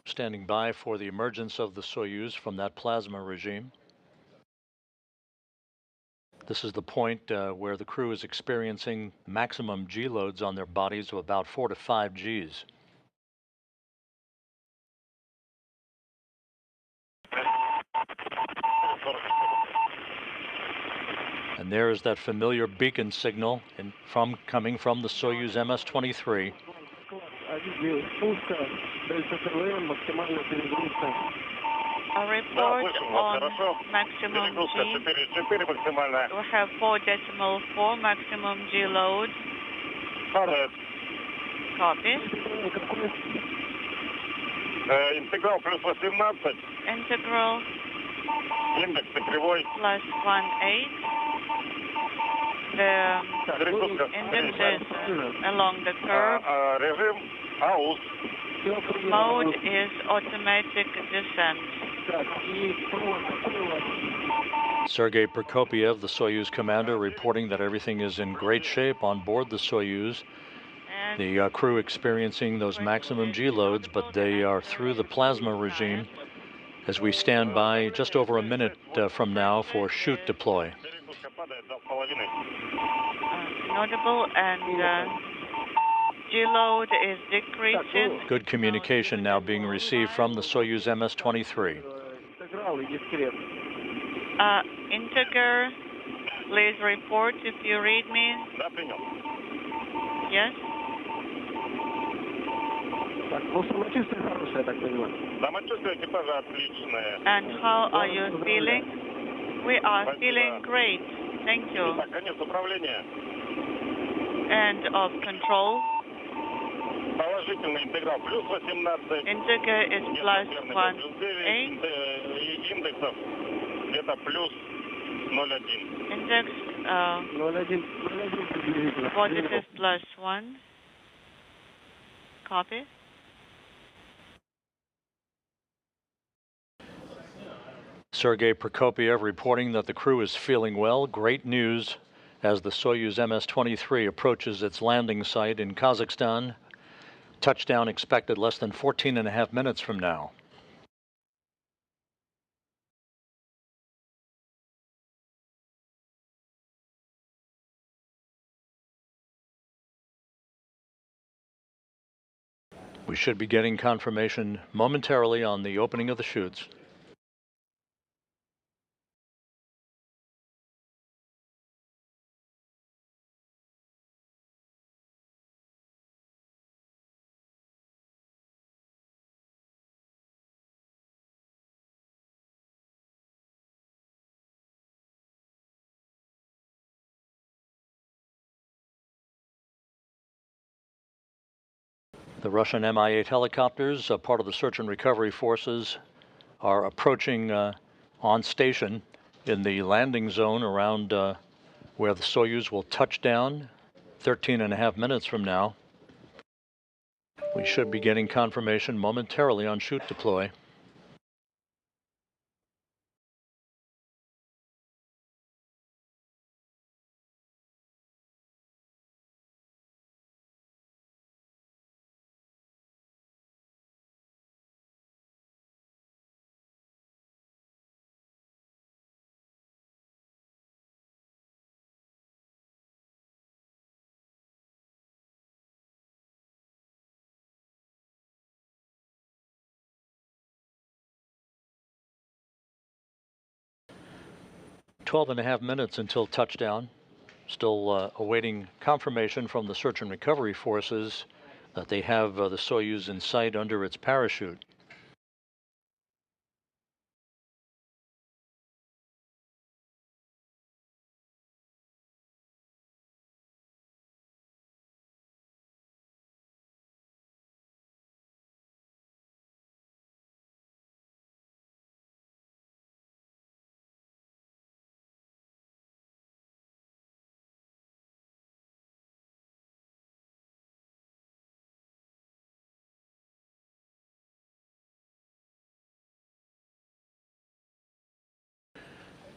Standing by for the emergence of the Soyuz from that plasma regime. This is the point where the crew is experiencing maximum G loads on their bodies of about 4 to 5 Gs. And there is that familiar beacon signal coming from the Soyuz MS-23. A report on maximum G. We have 4.4 maximum G load. Copy. Интеграл плюс 18. Integral Индекс кривой. plus 1.8. The index is along the curve. Режим АУС. Mode is automatic descent. Sergei Prokopiev, the Soyuz commander, reporting that everything is in great shape on board the Soyuz. The crew experiencing those maximum G loads, but they are through the plasma regime as we stand by just over a minute from now for shoot deploy. Notable and G load is decreasing. Good communication now being received from the Soyuz MS-23. Integer, please report if you read me. Yes. And how are you feeling? We are feeling great. Thank you. End of control. Integer is plus 1.8. Index 45 plus 1. Copy. Sergei Prokopiev reporting that the crew is feeling well. Great news as the Soyuz MS-23 approaches its landing site in Kazakhstan. Touchdown expected less than 14.5 minutes from now. We should be getting confirmation momentarily on the opening of the chutes. The Russian Mi-8 helicopters, part of the search and recovery forces, are approaching on station in the landing zone around where the Soyuz will touch down 13.5 minutes from now. We should be getting confirmation momentarily on chute deploy. Twelve and a half minutes until touchdown. Still awaiting confirmation from the search and recovery forces that they have the Soyuz in sight under its parachute.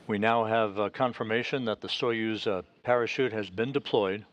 We now have confirmation that the Soyuz parachute has been deployed.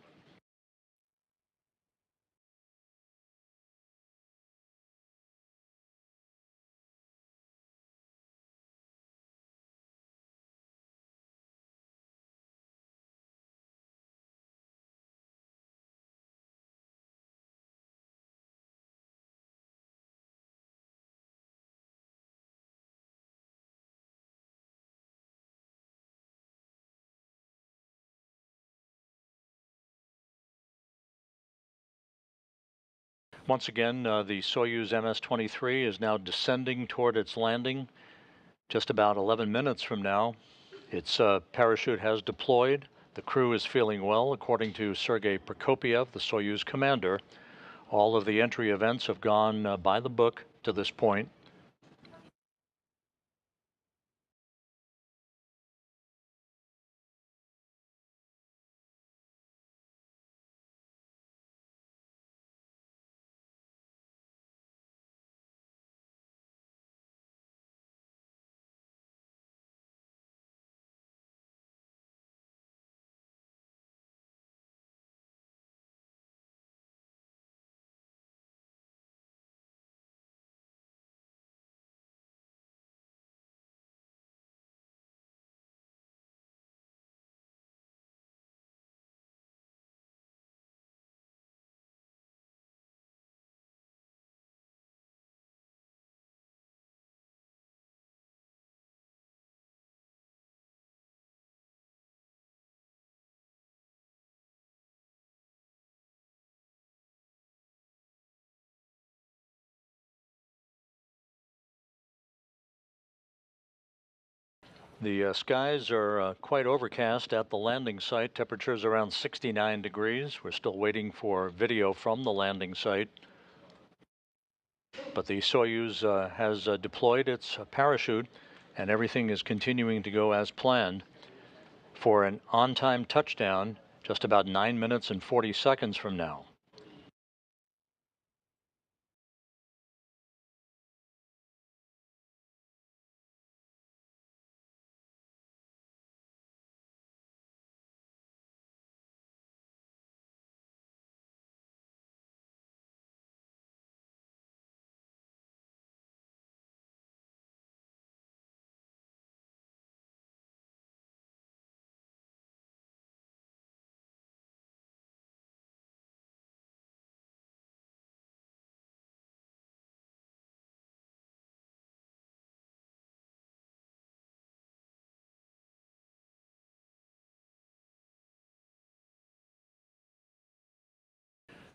Once again, the Soyuz MS-23 is now descending toward its landing just about 11 minutes from now. Its parachute has deployed. The crew is feeling well, according to Sergei Prokopiev, the Soyuz commander. All of the entry events have gone by the book to this point. The skies are quite overcast at the landing site. Temperatures around 69 degrees. We're still waiting for video from the landing site. But the Soyuz has deployed its parachute, and everything is continuing to go as planned. for an on-time touchdown just about 9 minutes and 40 seconds from now.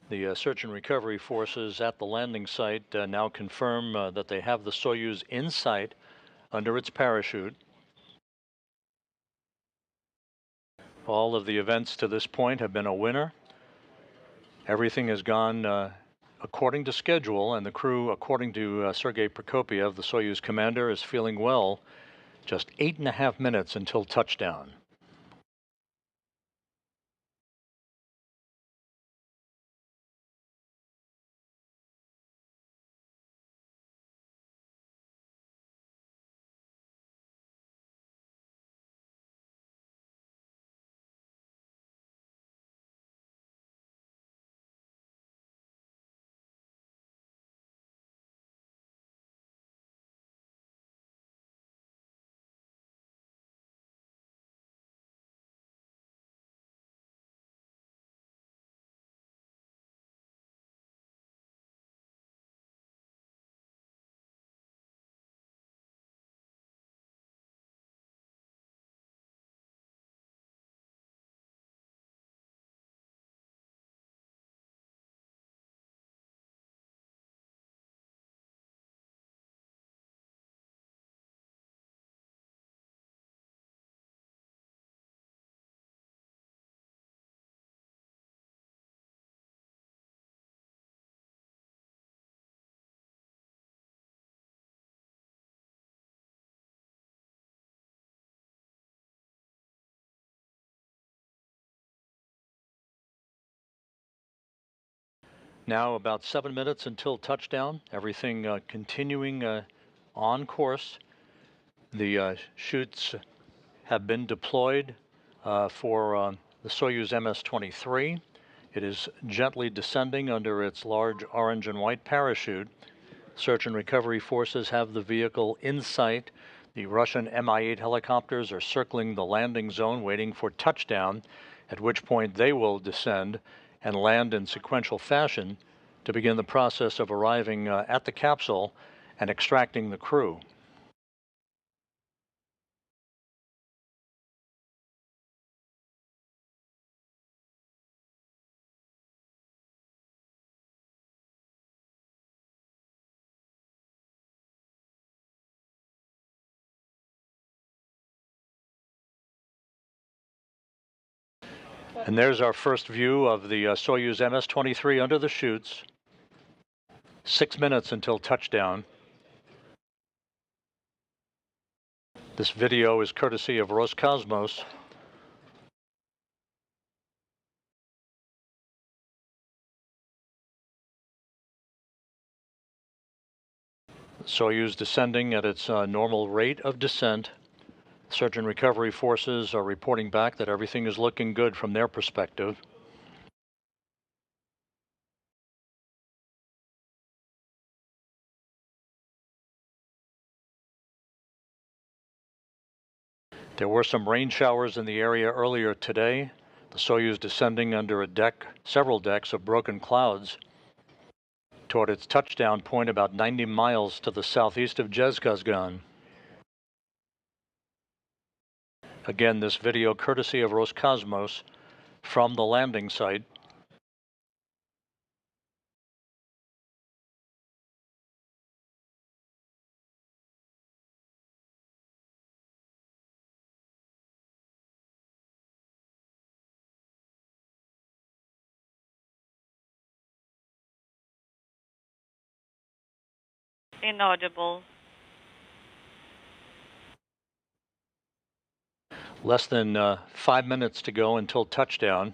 The search and recovery forces at the landing site now confirm that they have the Soyuz in sight under its parachute. All of the events to this point have been a winner. Everything has gone according to schedule, and the crew, according to Sergei Prokopiev, the Soyuz commander, is feeling well. Just 8.5 minutes until touchdown. Now about 7 minutes until touchdown. Everything continuing on course. The chutes have been deployed for the Soyuz MS-23. It is gently descending under its large orange and white parachute. Search and recovery forces have the vehicle in sight. The Russian Mi-8 helicopters are circling the landing zone waiting for touchdown, at which point they will descend and land in sequential fashion to begin the process of arriving at the capsule and extracting the crew. And there's our first view of the Soyuz MS-23 under the chutes. 6 minutes until touchdown. This video is courtesy of Roscosmos. Soyuz descending at its normal rate of descent. Search and recovery forces are reporting back that everything is looking good from their perspective. There were some rain showers in the area earlier today. The Soyuz descending under several decks of broken clouds toward its touchdown point about 90 miles to the southeast of Zhezkazgan. Again, this video courtesy of Roscosmos from the landing site. Inaudible. Less than 5 minutes to go until touchdown.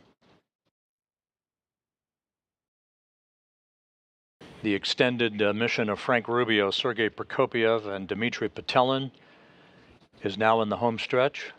The extended mission of Frank Rubio, Sergei Prokopyev, and Dmitry Petelin is now in the home stretch.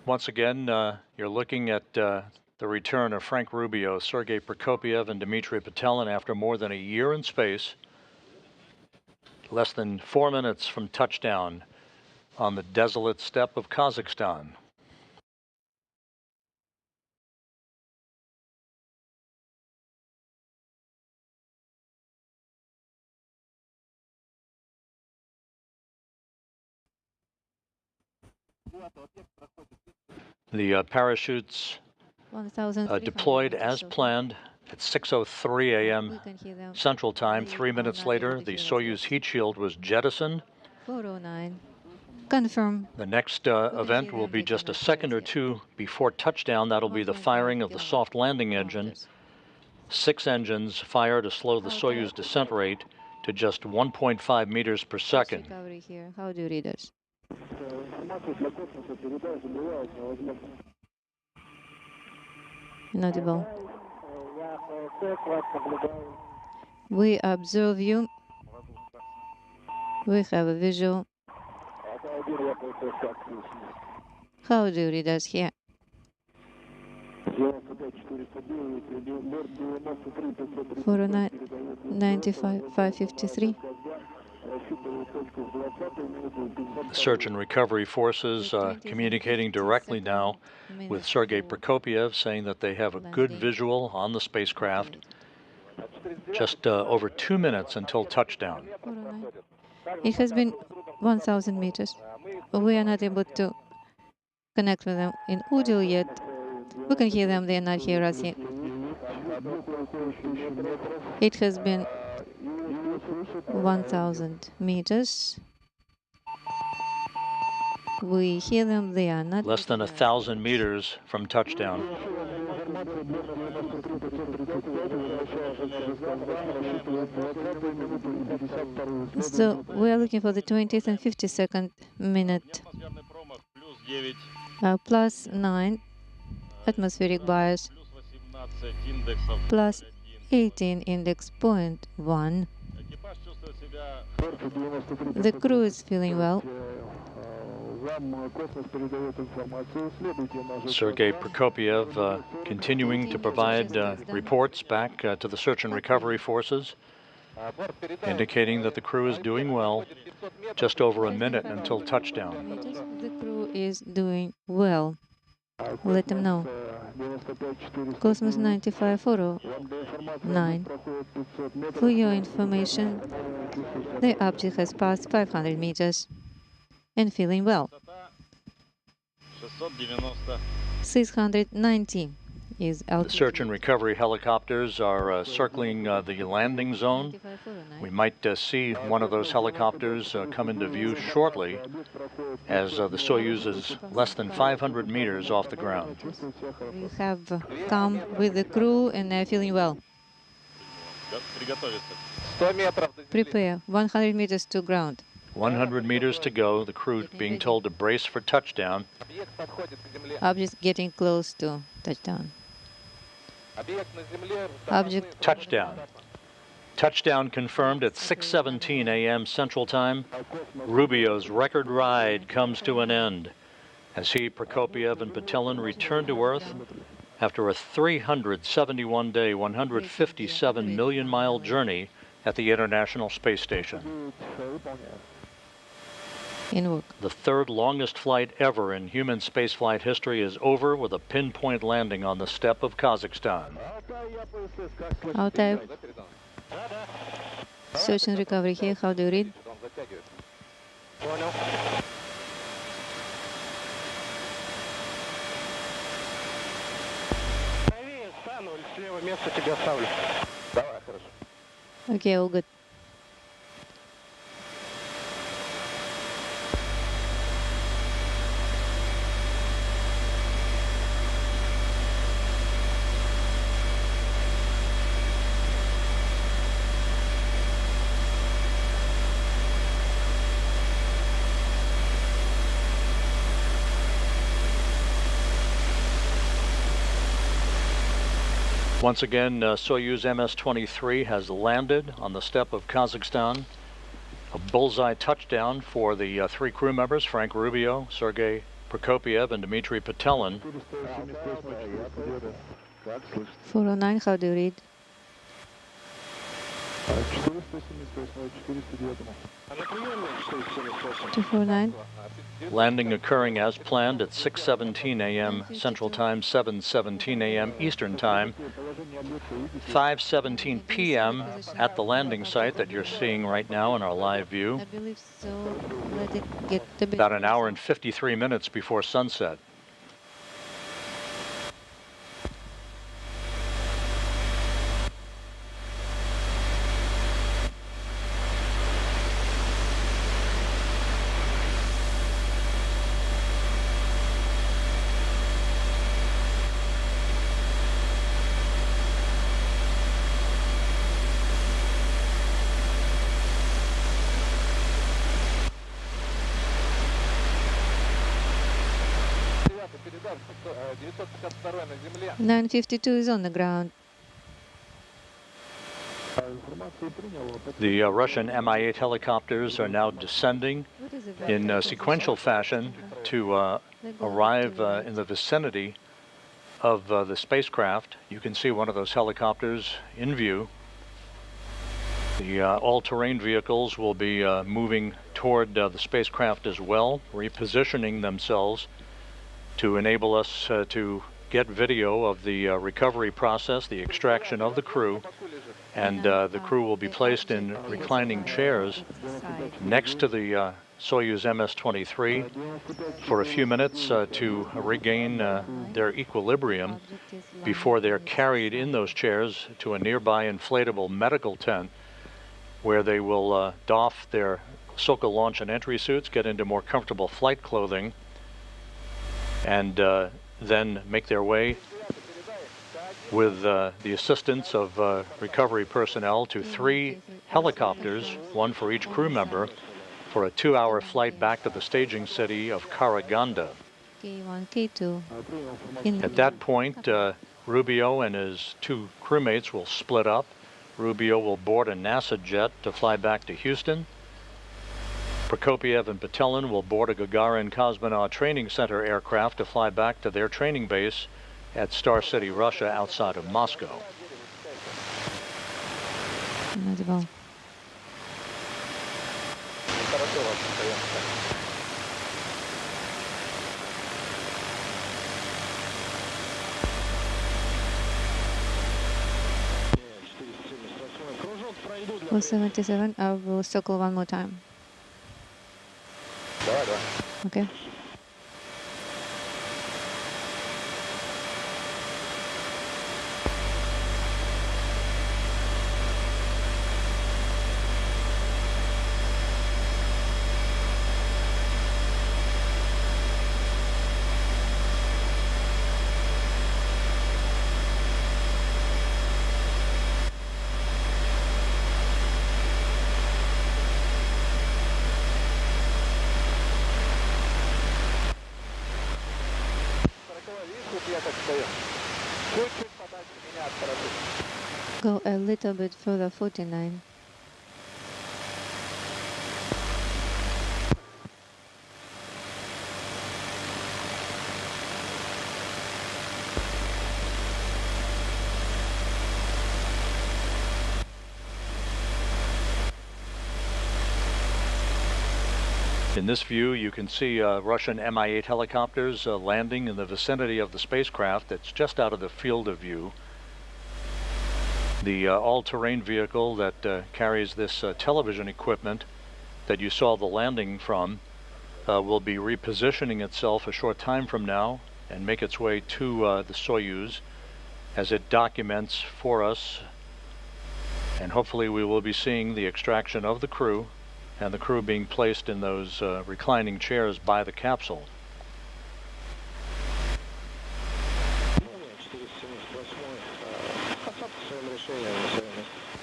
Once again, you're looking at the return of Frank Rubio, Sergei Prokopyev, and Dmitry Petelin after more than a year in space. Less than 4 minutes from touchdown on the desolate steppe of Kazakhstan. The parachutes deployed as planned at 6:03 a.m. Central Time. 3 minutes later, the Soyuz heat shield was jettisoned. 409. Confirm. The next event will be just a second or two before touchdown. That'll be the firing of the soft landing engine. 6 engines fire to slow the Soyuz descent rate to just 1.5 meters per second. Here. How do you read it? Inaudible. We observe you. We have a visual. How do you read us here? 495, 553. Search and recovery forces communicating directly now with Sergei Prokopyev, saying that they have a good visual on the spacecraft. Just over 2 minutes until touchdown. It has been 1,000 meters. We are not able to connect with them in audio yet. We can hear them, they are not hear us yet. It has been 1,000 meters. We hear them, they are not. Less than 1,000 meters from touchdown. So we are looking for the 20th and 52nd minute. Plus 9 atmospheric bias, plus 18 index point 1. The crew is feeling well. Sergei Prokopyev continuing to provide reports back to the search and recovery forces, indicating that the crew is doing well. Just over a minute until touchdown. The crew is doing well. Let them know. Cosmos 9549. For your information, the object has passed 500 meters and feeling well. 690 is out. The search and recovery helicopters are circling the landing zone. We might see one of those helicopters come into view shortly, as the Soyuz is less than 500 meters off the ground. We have come with the crew and they're feeling well. Prepare. 100 meters to ground. 100 meters to go, the crew being told to brace for touchdown. Object getting close to touchdown. Object touchdown. Touchdown confirmed at 6:17 a.m. Central Time. Rubio's record ride comes to an end as he, Prokopyev, and Petelin return to Earth after a 371-day, 157 million-mile journey at the International Space Station. The third longest flight ever in human spaceflight history is over with a pinpoint landing on the steppe of Kazakhstan. Altai. Search and recovery here. How do you read? Понял. Правее стану, слева место тебе оставлю. Давай, хорошо. Okay, all good. Once again, Soyuz MS-23 has landed on the steppe of Kazakhstan. A bullseye touchdown for the three crew members, Frank Rubio, Sergei Prokopiev, and Dmitry Petelin. 409, how do you read? 249. Landing occurring as planned at 6:17 a.m. Central Time, 7:17 a.m. Eastern Time, 5:17 p.m. at the landing site that you're seeing right now in our live view, I believe so. Let it get a bit about an hour and closer. 53 minutes before sunset. на земле. 952 is on the ground. The Russian Mi-8 helicopters are now descending What is it? in sequential fashion to arrive in the vicinity of the spacecraft. You can see one of those helicopters in view. The all-terrain vehicles will be moving toward the spacecraft as well, repositioning themselves to enable us to get video of the recovery process, the extraction of the crew, and the crew will be placed in reclining chairs next to the Soyuz MS-23 for a few minutes to regain their equilibrium before they're carried in those chairs to a nearby inflatable medical tent where they will doff their Sokol launch and entry suits, get into more comfortable flight clothing, and then make their way with the assistance of recovery personnel to 3 helicopters, one for each crew member, for a 2-hour flight back to the staging city of Karaganda. K1, K2. At that point, Rubio and his 2 crewmates will split up. Rubio will board a NASA jet to fly back to Houston. Prokopiev and Petelin will board a Gagarin Cosmonaut Training Center aircraft to fly back to their training base at Star City, Russia, outside of Moscow. Надевал. For 77, I will circle one more time. Okay. Go a little bit further, 49. In this view, you can see Russian Mi-8 helicopters landing in the vicinity of the spacecraft that's just out of the field of view. The all-terrain vehicle that carries this television equipment that you saw the landing from will be repositioning itself a short time from now and make its way to the Soyuz as it documents for us. And hopefully we will be seeing the extraction of the crew and the crew being placed in those reclining chairs by the capsule.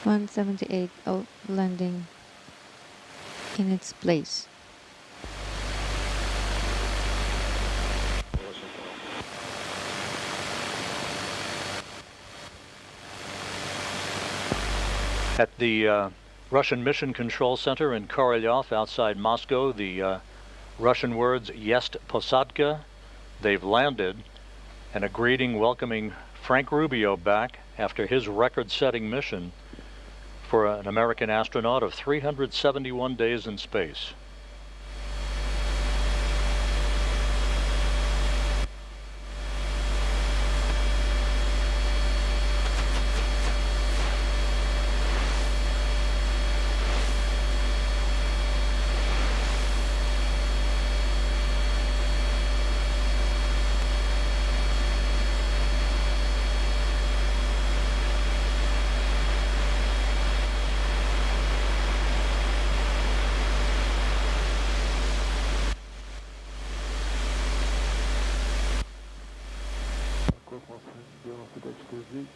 (178) of landing in its place. At the Russian Mission Control Center in Korolyov outside Moscow, the Russian words "Jest Posadka," they've landed, and a greeting welcoming Frank Rubio back after his record-setting mission for an American astronaut of 371 days in space. Космос 95-409.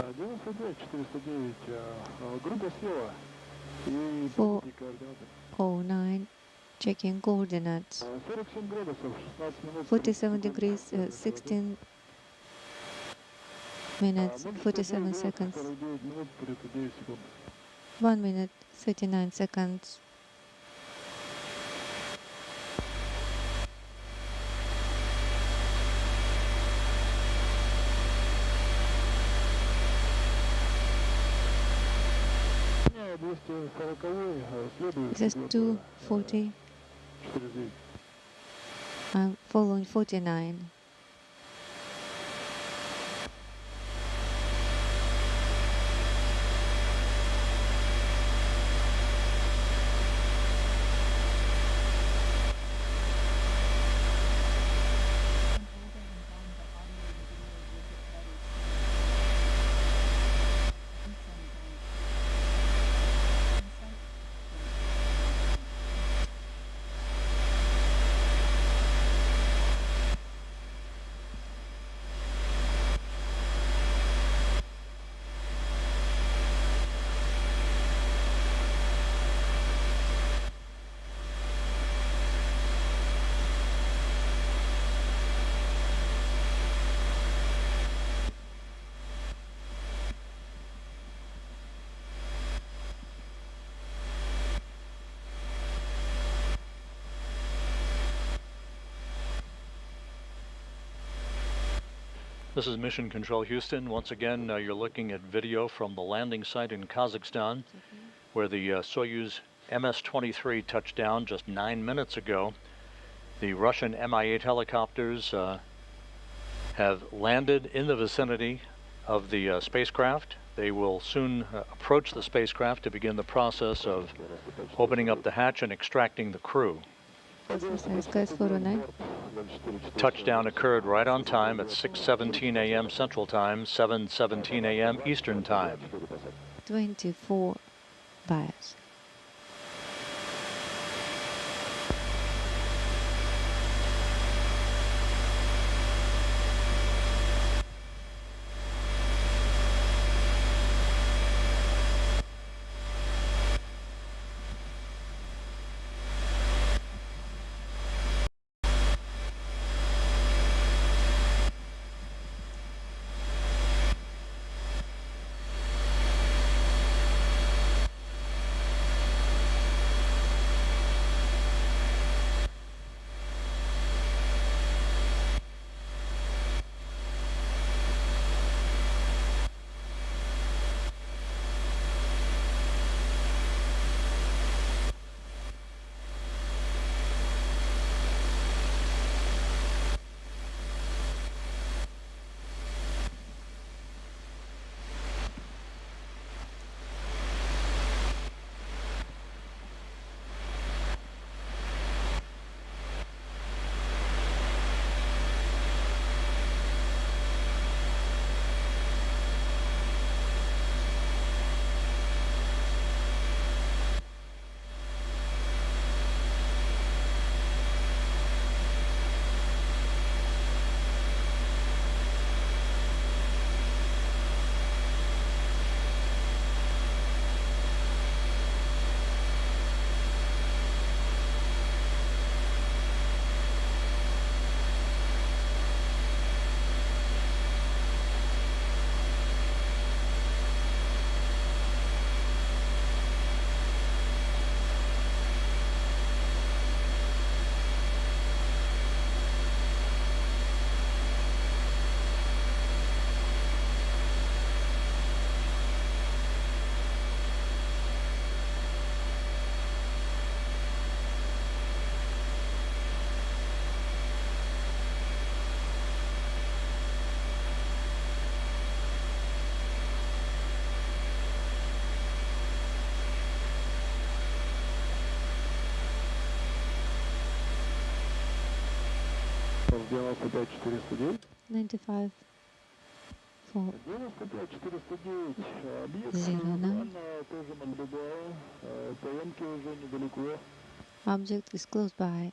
95-409, группа села и координаты. 09, checking coordinates. 47 градусов, 16 минут. 47 degrees, 16 minutes, 47 seconds. 49 минут, 39 секунд. 1 minute, 39 seconds. This is 240. I'm following 49. This is Mission Control Houston. Once again, you're looking at video from the landing site in Kazakhstan, where the Soyuz MS-23 touched down just 9 minutes ago. The Russian Mi-8 helicopters have landed in the vicinity of the spacecraft. They will soon approach the spacecraft to begin the process of opening up the hatch and extracting the crew. Touchdown occurred right on time at 6:17 a.m. Central Time, 7:17 a.m. Eastern Time. 24 bias. 95, 4, 09. Object is close by.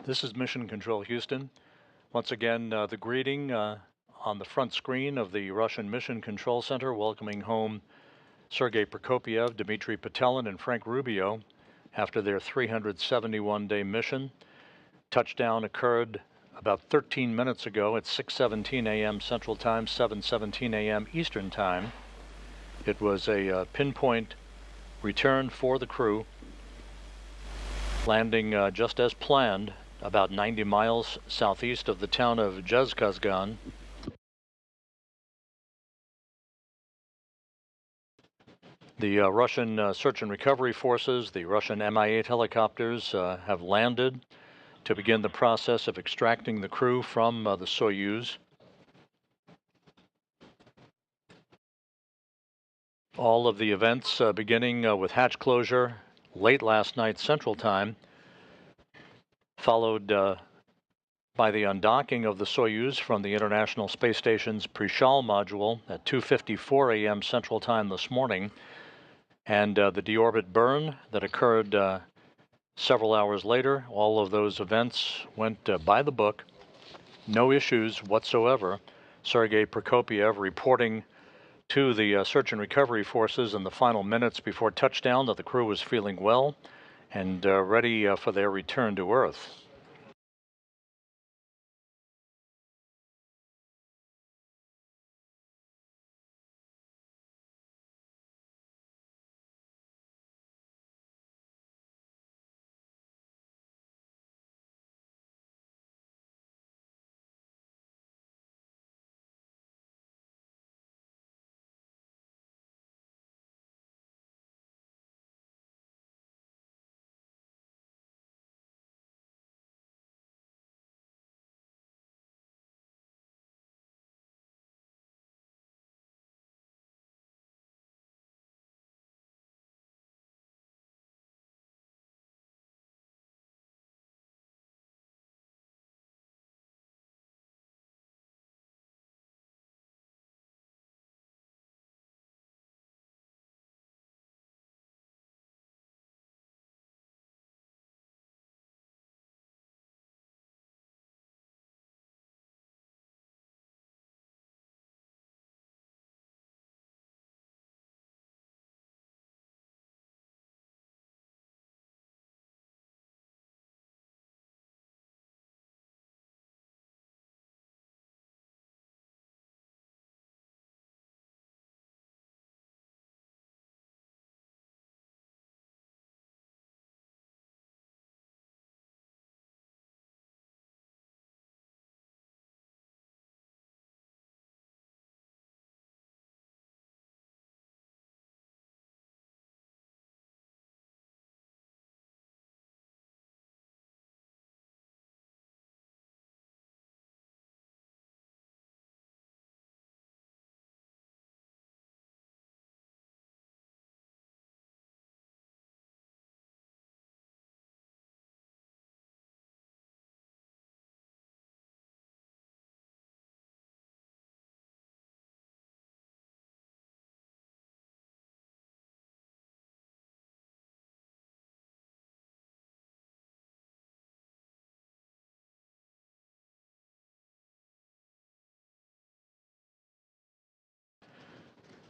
This is Mission Control Houston. Once again, the greeting on the front screen of the Russian Mission Control Center, welcoming home Sergei Prokopyev, Dmitry Petelin, and Frank Rubio after their 371-day mission. Touchdown occurred about 13 minutes ago at 6:17 a.m. Central Time, 7:17 a.m. Eastern Time. It was a pinpoint return for the crew, landing just as planned about 90 miles southeast of the town of Zhezkazgan. The Russian search and recovery forces, the Russian Mi-8 helicopters, have landed to begin the process of extracting the crew from the Soyuz. All of the events beginning with hatch closure late last night Central Time, followed by the undocking of the Soyuz from the International Space Station's Prishal module at 2:54 a.m. Central Time this morning, and the deorbit burn that occurred several hours later. All of those events went by the book. No issues whatsoever. Sergei Prokopyev reporting to the search and recovery forces in the final minutes before touchdown that the crew was feeling well and ready for their return to Earth.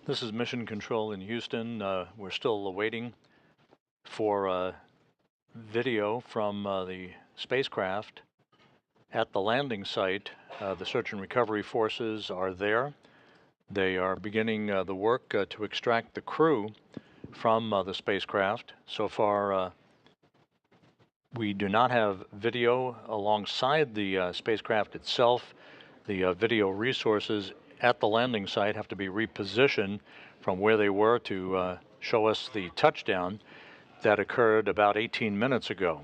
This is Mission Control in Houston. We're still awaiting for video from the spacecraft at the landing site. The search and recovery forces are there. They are beginning the work to extract the crew from the spacecraft. So far, we do not have video alongside the spacecraft itself. The video resources at the landing site have to be repositioned from where they were to show us the touchdown that occurred about 18 minutes ago.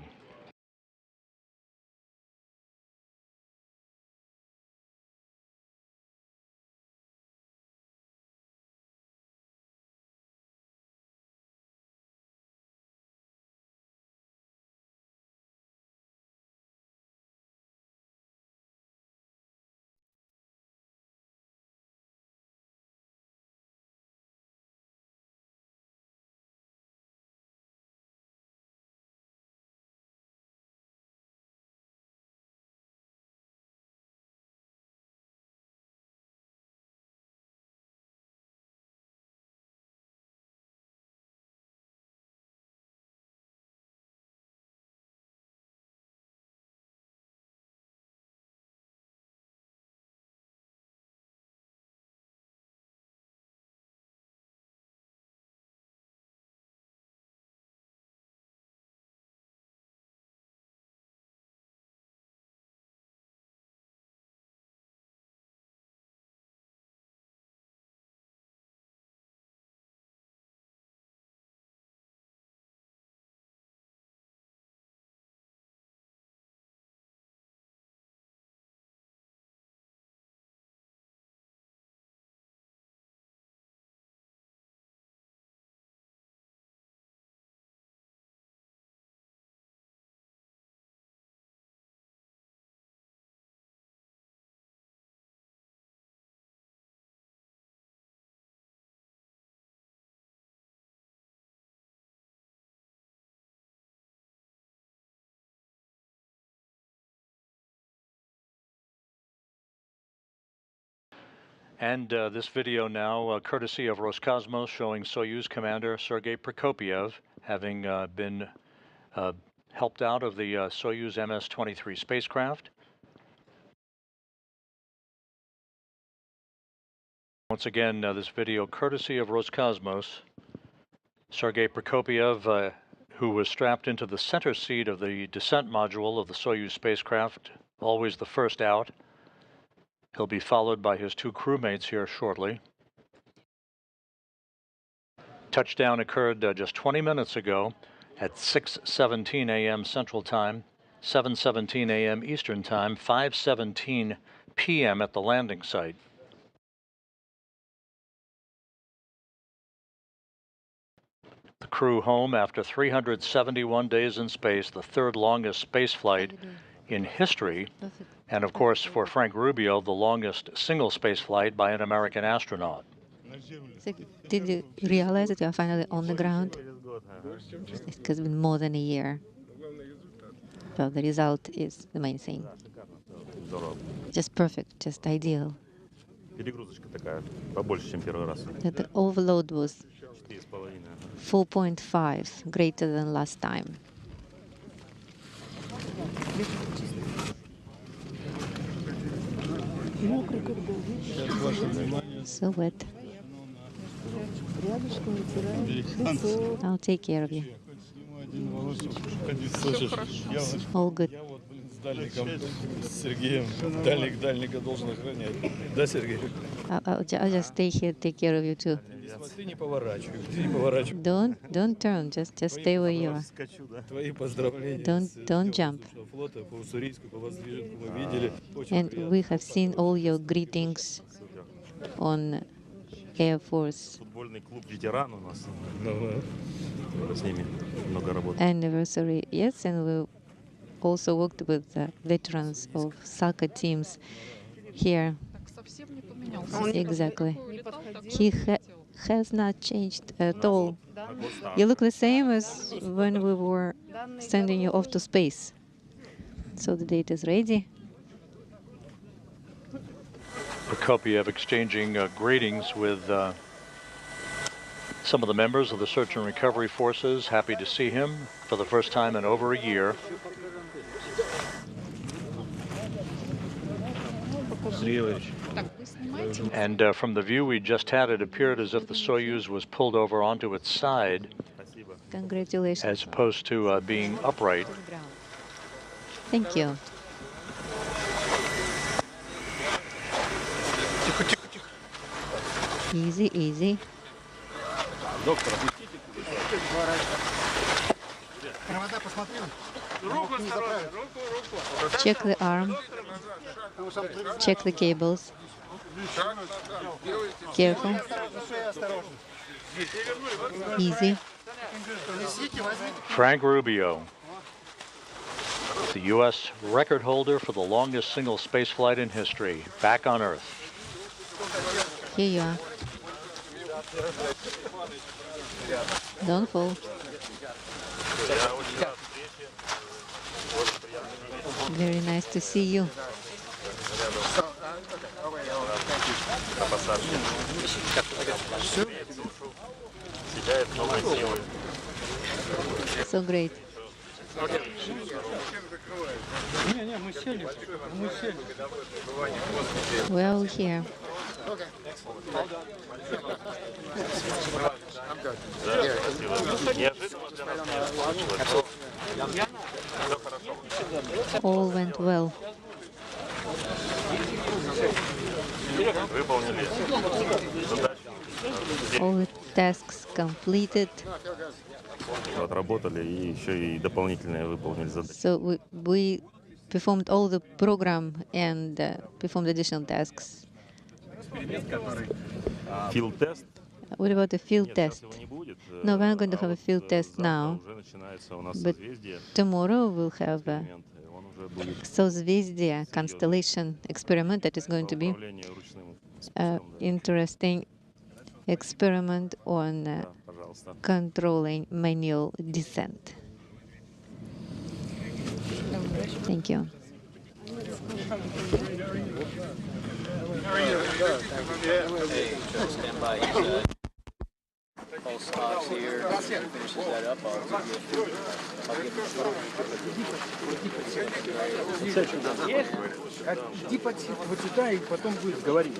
And this video now, courtesy of Roscosmos, showing Soyuz commander Sergei Prokopyev having been helped out of the Soyuz MS-23 spacecraft. Once again, this video courtesy of Roscosmos. Sergei Prokopyev, who was strapped into the center seat of the descent module of the Soyuz spacecraft, always the first out. He'll be followed by his two crewmates here shortly. Touchdown occurred just 20 minutes ago at 6:17 a.m. Central Time, 7:17 a.m. Eastern Time, 5:17 p.m. at the landing site. The crew home after 371 days in space, the third longest space flight in history, and of course for Frank Rubio, the longest single space flight by an American astronaut. So did you realize that you are finally on the ground? It has been more than a year. Well, the result is the main thing. Just perfect, just ideal. That the overload was 4.5, greater than last time. So wet. I'll take care of you. All good. I'll just stay here, take care of you too. Don't turn, just stay where you are. Don't jump. And we have seen all your greetings on Air Force anniversary. Yes, and we also worked with veterans of soccer teams here. Exactly. He has not changed at all. You look the same as when we were sending you off to space. So the data is ready. Prokopyev exchanging greetings with Some of the members of the search and recovery forces happy to see him for the first time in over a year. And from the view we just had, it appeared as if the Soyuz was pulled over onto its side, Congratulations. as opposed to being upright. Thank you. Easy, easy. Check the arm. Check the cables. Careful. Easy. Frank Rubio, the U.S. record holder for the longest single space flight in history, back on Earth. Here you are. Don't fall. Very nice to see you. So great. We're all here. All went well. All the tasks completed. So we performed all the program and performed additional tasks. Field test? What about the field test? No, we're not going to have a field test now, but tomorrow we'll have a Soyuz constellation experiment that is going to be an interesting experiment on controlling manual descent. Thank you. Stand by. All stops here. Finishes that up. I'll give Иди вот сюда и потом будет говорить.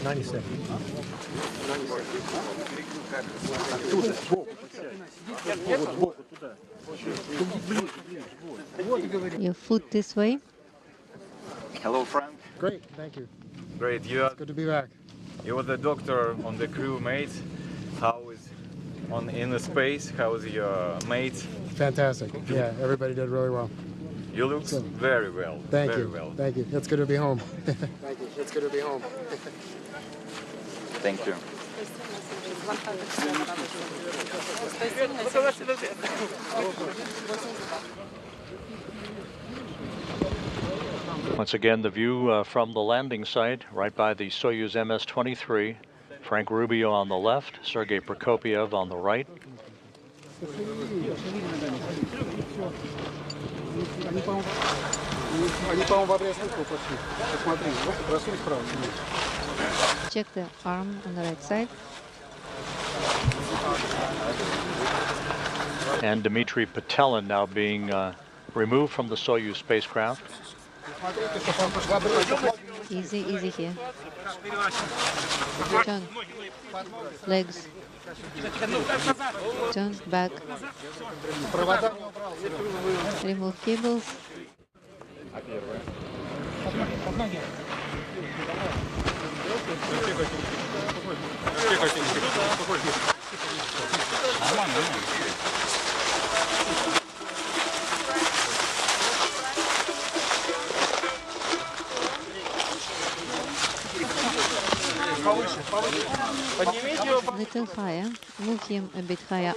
97. Оттуда, сбоку. Вот сбоку туда. Your foot this way. Hello, Frank. Great, thank you. Great. It's good to be back. You were the doctor on the crew, mate. How is in the space? How is your mate? Fantastic. Yeah, everybody did really well. You look very well. Thank very you. Well. Thank you. It's good to be home. Thank you. It's good to be home. Thank you. Once again, the view from the landing site, right by the Soyuz MS-23. Frank Rubio on the left, Sergei Prokopiev on the right. Check the arm on the right side. And Dmitry Petelin now being removed from the Soyuz spacecraft. Easy, easy here. Turn. Legs. Turn back. Remove cables. Little higher. Move him a bit higher.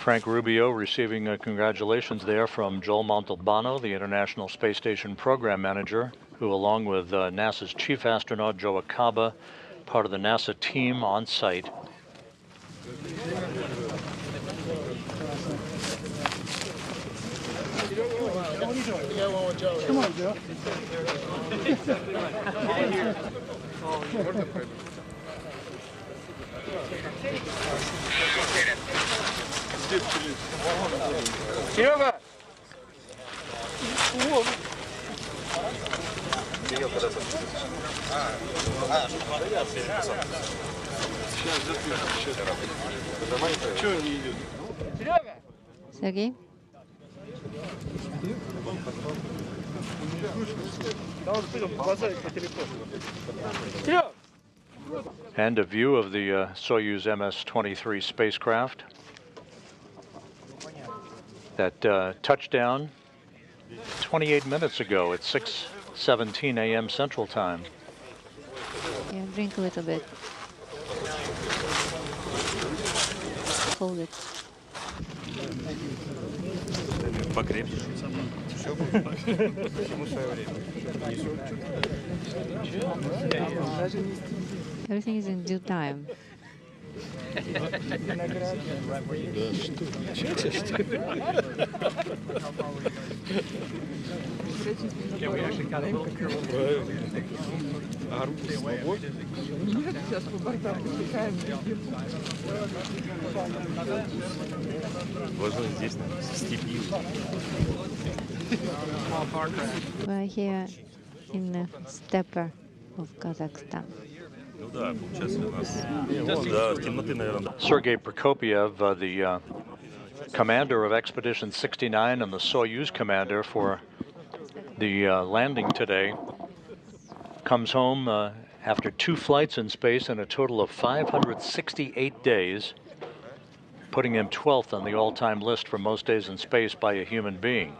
Frank Rubio receiving congratulations there from Joel Montalbano, the International Space Station Program Manager, who along with NASA's Chief Astronaut Joe Acaba, part of the NASA team on site. Come on, Joe. Серега! Sergey? And a view of the Soyuz MS-23 spacecraft that touched down 28 minutes ago at 6:17 a.m. Central Time. Yeah, drink a little bit. Hold it. Everything is in due time. We're here in the steppe of Kazakhstan. Sergei Prokopyev, the commander of Expedition 69 and the Soyuz commander for the landing today, comes home after 2 flights in space and a total of 568 days, putting him 12th on the all-time list for most days in space by a human being.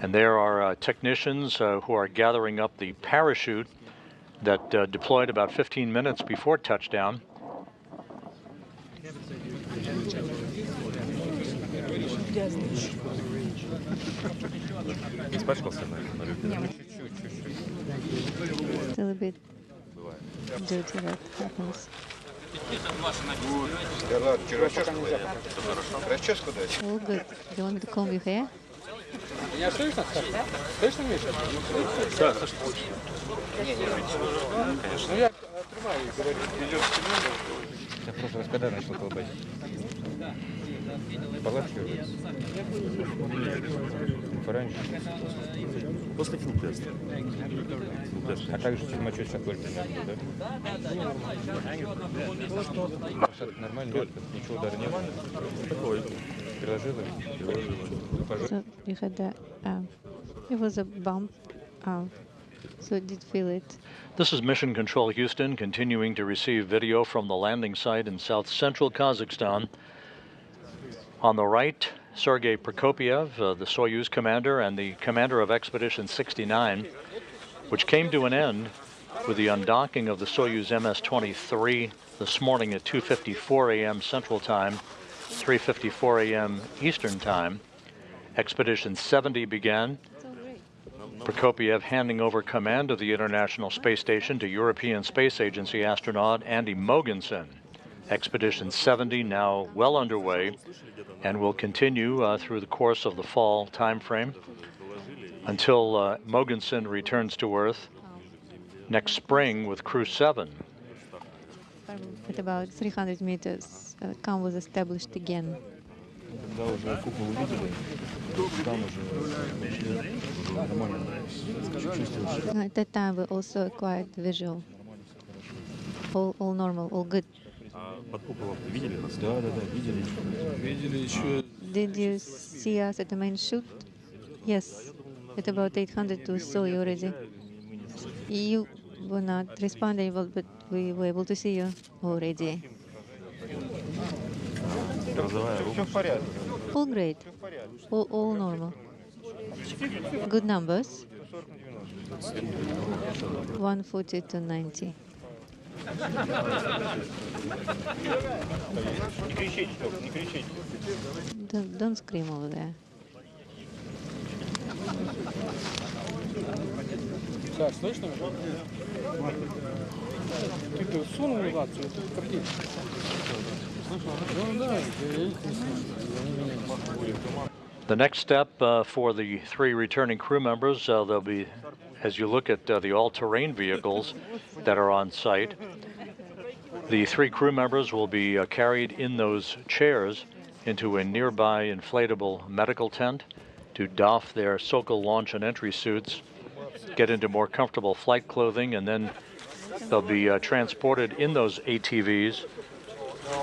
And there are technicians who are gathering up the parachute that deployed about 15 minutes before touchdown. Still a bit dirty, that happens. All good. Do you want me to comb your hair? Меня слышно? Слышно, Миша? Да, слышно. Конечно. Ну я отрываю и говорю, идет к тебе. Я просто когда начал колбасить. Поворачивается. Пораньше. После филтеста. А также термочет шатоль примерно, да? Нормально, ничего удара не было. Такой. Приложила. So you had a, it was a bump, so did feel it. This is Mission Control Houston, continuing to receive video from the landing site in south central Kazakhstan. On the right, Sergei Prokopyev, the Soyuz commander and the commander of Expedition 69, which came to an end with the undocking of the Soyuz MS-23 this morning at 2:54 a.m. Central Time, 3:54 a.m. Eastern Time. Expedition 70 began. Prokopyev handing over command of the International Space Station to European Space Agency astronaut Andy Mogensen. Expedition 70 now well underway and will continue through the course of the fall time frame until Mogensen returns to Earth next spring with Crew 7. At about 300 meters, CAM was established again. At that time, we also acquired visual. All normal, all good. Did you see us at the main chute? Yes, at about 800 we saw you already. You were not responding well, but we were able to see you already. All great, all normal. Good numbers. 140 to 90. Don't scream over there. Так, слышно меня? Ты сунул назад, все это картинка. Ну да, я их не слышу. The next step for the 3 returning crew members, they'll be, as you look at the all-terrain vehicles that are on site, the 3 crew members will be carried in those chairs into a nearby inflatable medical tent to doff their Sokol launch and entry suits, get into more comfortable flight clothing, and then they'll be transported in those ATVs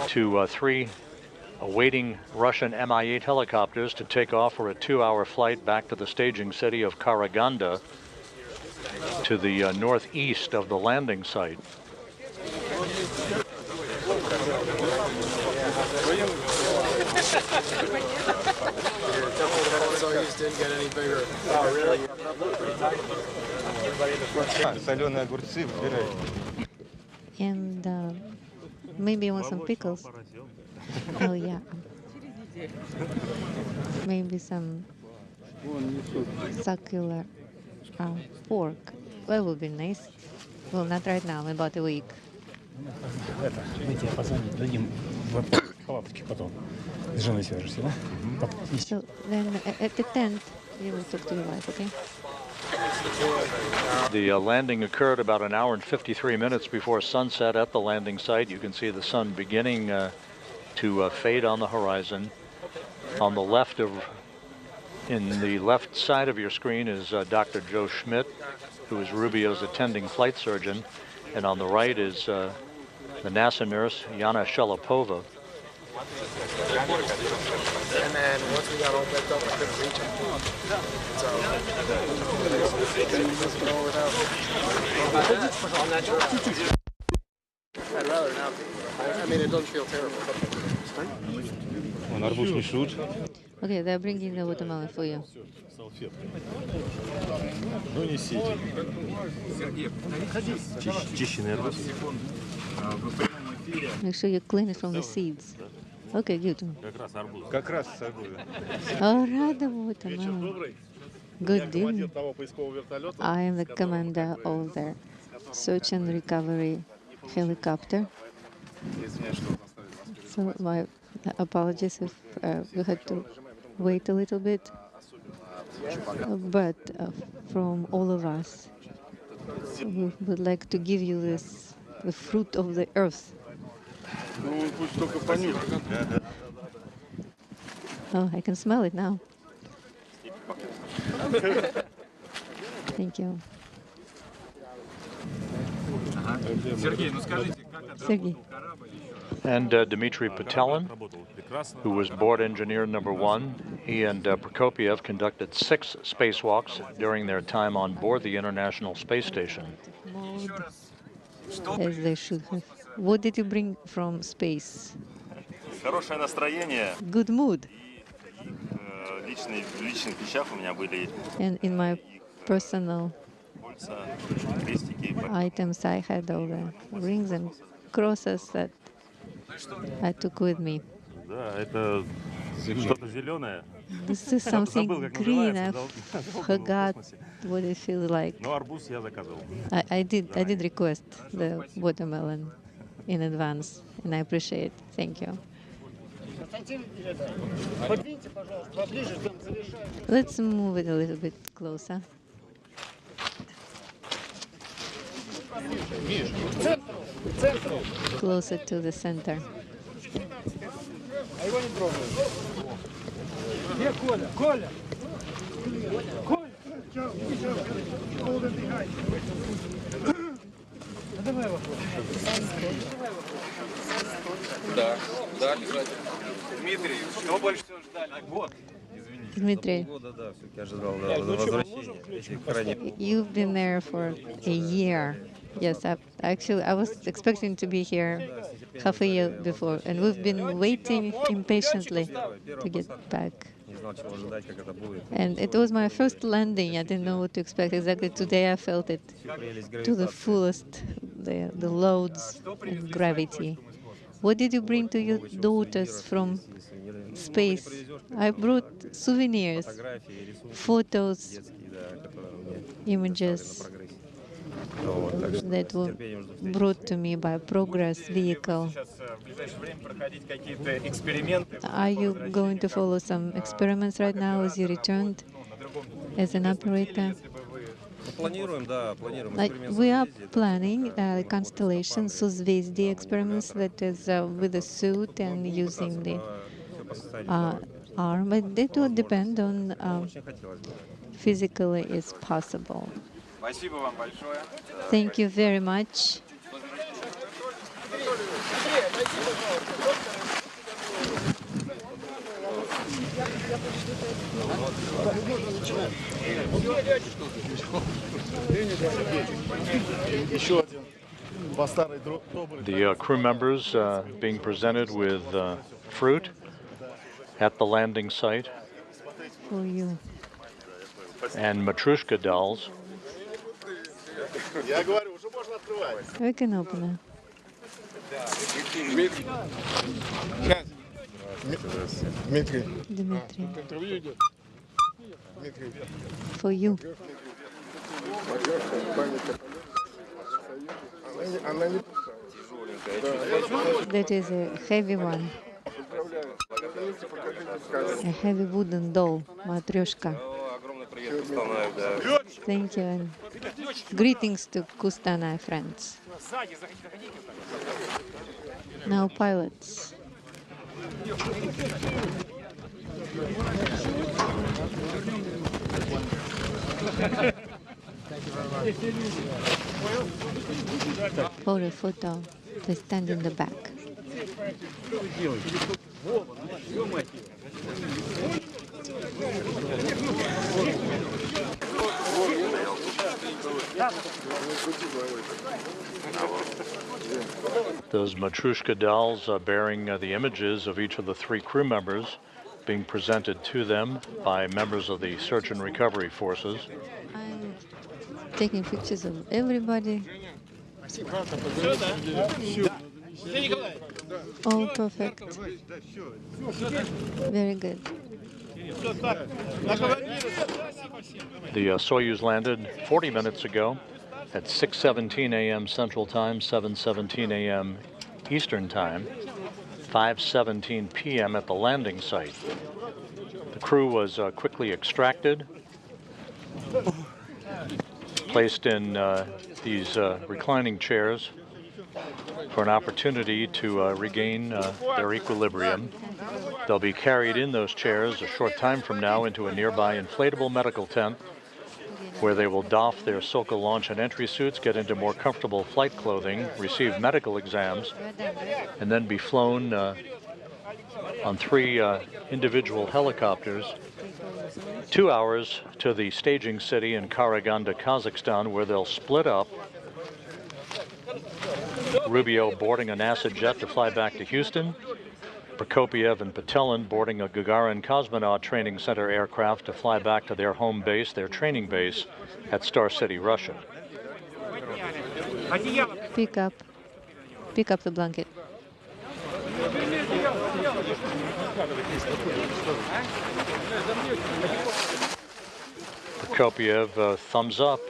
to 3 awaiting Russian Mi-8 helicopters to take off for a 2-hour flight back to the staging city of Karaganda to the northeast of the landing site. Soyuz didn't get any bigger. Oh, really? And maybe you want some pickles. Oh yeah. Maybe some succulent pork. That would be nice. Well, not right now, in about a week. So then at the tent, you will talk to your wife, okay? The landing occurred about 1 hour and 53 minutes before sunset at the landing site. You can see the sun beginning to fade on the horizon. On the left in the left side of your screen is Dr. Joe Schmidt, who is Rubio's attending flight surgeon, and on the right is the NASA nurse Yana Shelopova. And then once we got all backed up, I couldn't reach him. So, I'd rather not be. I mean, it doesn't feel terrible. Okay, they're bringing the watermelon for you. Make sure you clean it from the seeds. Okay, good. Oh, rada watermelon. Good deal. I am the commander of the search and recovery helicopter. So my apologies if we had to wait a little bit. But from all of us, we would like to give you this, the fruit of the earth. Oh, I can smell it now. Thank you. Sergey. And Dmitry Patelin, who was board engineer number 1. He and Prokopiev conducted 6 spacewalks during their time on board the International Space Station. As they should have. What did you bring from space? Хорошее настроение. Good mood. В личных вещах у меня были And in my personal крестики. items, I had all the rings and crosses that I took with me. Да, это что-то зеленое. This is something green. I forgot what it feels like. Но арбуз я заказывал. I did request the watermelon in advance, and I appreciate it. Thank you. Let's move it a little bit closer. Closer to the center. Да, да, обязательно. Дмитрий, что больше всего ждали? Год. Dmitry, you've been there for a year. Yes, I was expecting to be here half a year before, and we've been waiting impatiently to get back. And it was my first landing. I didn't know what to expect exactly. Today I felt it to the fullest. the loads and gravity. What did you bring to your daughters from space? I brought souvenirs, photos, images that were brought to me by Progress vehicle. Are you going to follow some experiments right now as you returned as an operator? We are planning constellation Soyuz experiments that is with a suit and using the arm, but it will depend on physically is possible. Thank you very much. The crew members being presented with fruit at the landing site For you. and Matryoshka dolls. We can open it. Dmitry. For you. That is a heavy one. A heavy wooden doll, Matryoshka. Thank you, and greetings to Kustanai friends. Now pilots. Photo. They stand in the back. Those Matryoshka dolls bearing the images of each of the three crew members being presented to them by members of the search and recovery forces. I'm taking pictures of everybody. Oh, perfect. Very good. The Soyuz landed 40 minutes ago at 6:17 a.m. Central Time, 7:17 a.m. Eastern Time, 5:17 p.m. at the landing site. The crew was quickly extracted, placed in these reclining chairs for an opportunity to regain their equilibrium. They'll be carried in those chairs a short time from now into a nearby inflatable medical tent where they will doff their Sokol launch and entry suits, get into more comfortable flight clothing, receive medical exams, and then be flown on three individual helicopters 2 hours to the staging city in Karaganda, Kazakhstan, where they'll split up. Rubio boarding a NASA jet to fly back to Houston. Prokopiev and Patelin boarding a Gagarin Cosmonaut Training Center aircraft to fly back to their home base, their training base at Star City, Russia. Pick up the blanket. Prokopiev, thumbs up,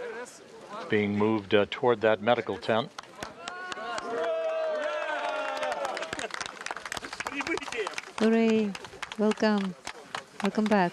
being moved toward that medical tent. Hooray! Welcome. Welcome back.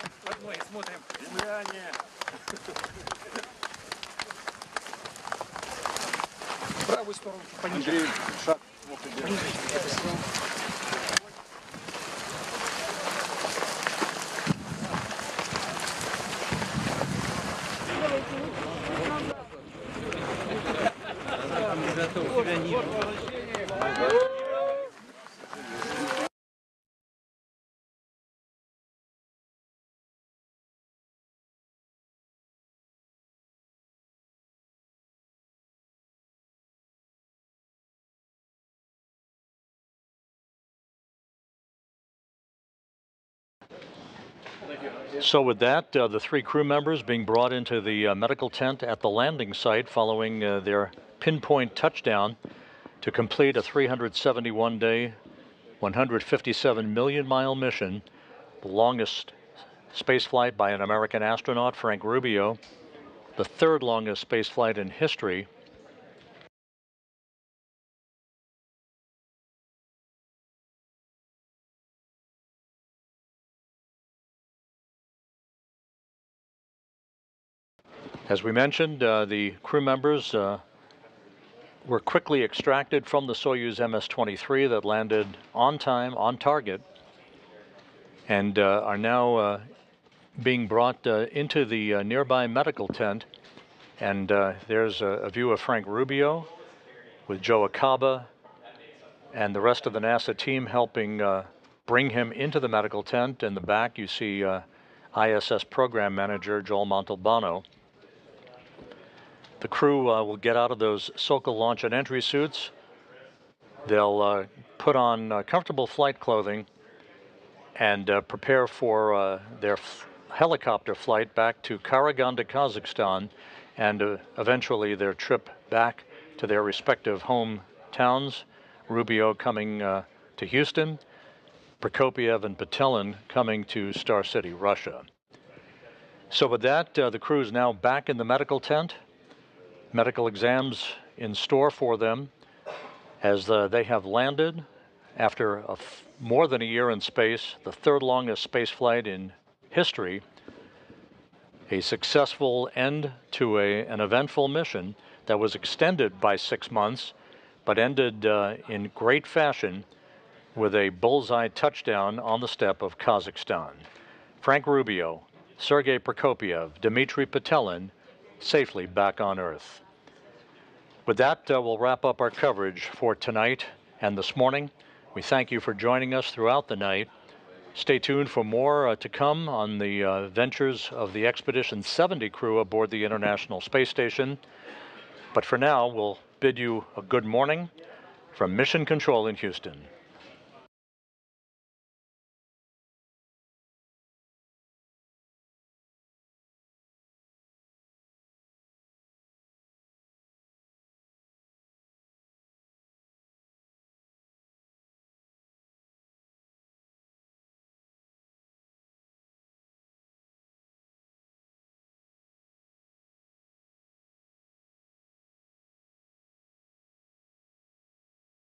So with that, the three crew members being brought into the medical tent at the landing site following their pinpoint touchdown to complete a 371-day, 157 million mile mission, the longest space flight by an American astronaut, Frank Rubio, the third longest space flight in history. As we mentioned, the crew members were quickly extracted from the Soyuz MS-23 that landed on time, on target, and are now being brought into the nearby medical tent. And there's a view of Frank Rubio with Joe Acaba and the rest of the NASA team helping bring him into the medical tent. In the back, you see ISS program manager Joel Montalbano. The crew will get out of those Sokol launch and entry suits. They'll put on comfortable flight clothing and prepare for their helicopter flight back to Karaganda, Kazakhstan, and eventually their trip back to their respective hometowns. Rubio coming to Houston, Prokopiev and Petelin coming to Star City, Russia. So with that, the crew is now back in the medical tent. Medical exams in store for them as they have landed after more than a year in space, the third longest space flight in history, a successful end to an eventful mission that was extended by 6 months, but ended in great fashion with a bullseye touchdown on the steppe of Kazakhstan. Frank Rubio, Sergei Prokopiev, Dmitry Petelin, safely back on Earth. With that, we'll wrap up our coverage for tonight and this morning. We thank you for joining us throughout the night. Stay tuned for more to come on the ventures of the Expedition 70 crew aboard the International Space Station. But for now, we'll bid you a good morning from Mission Control in Houston.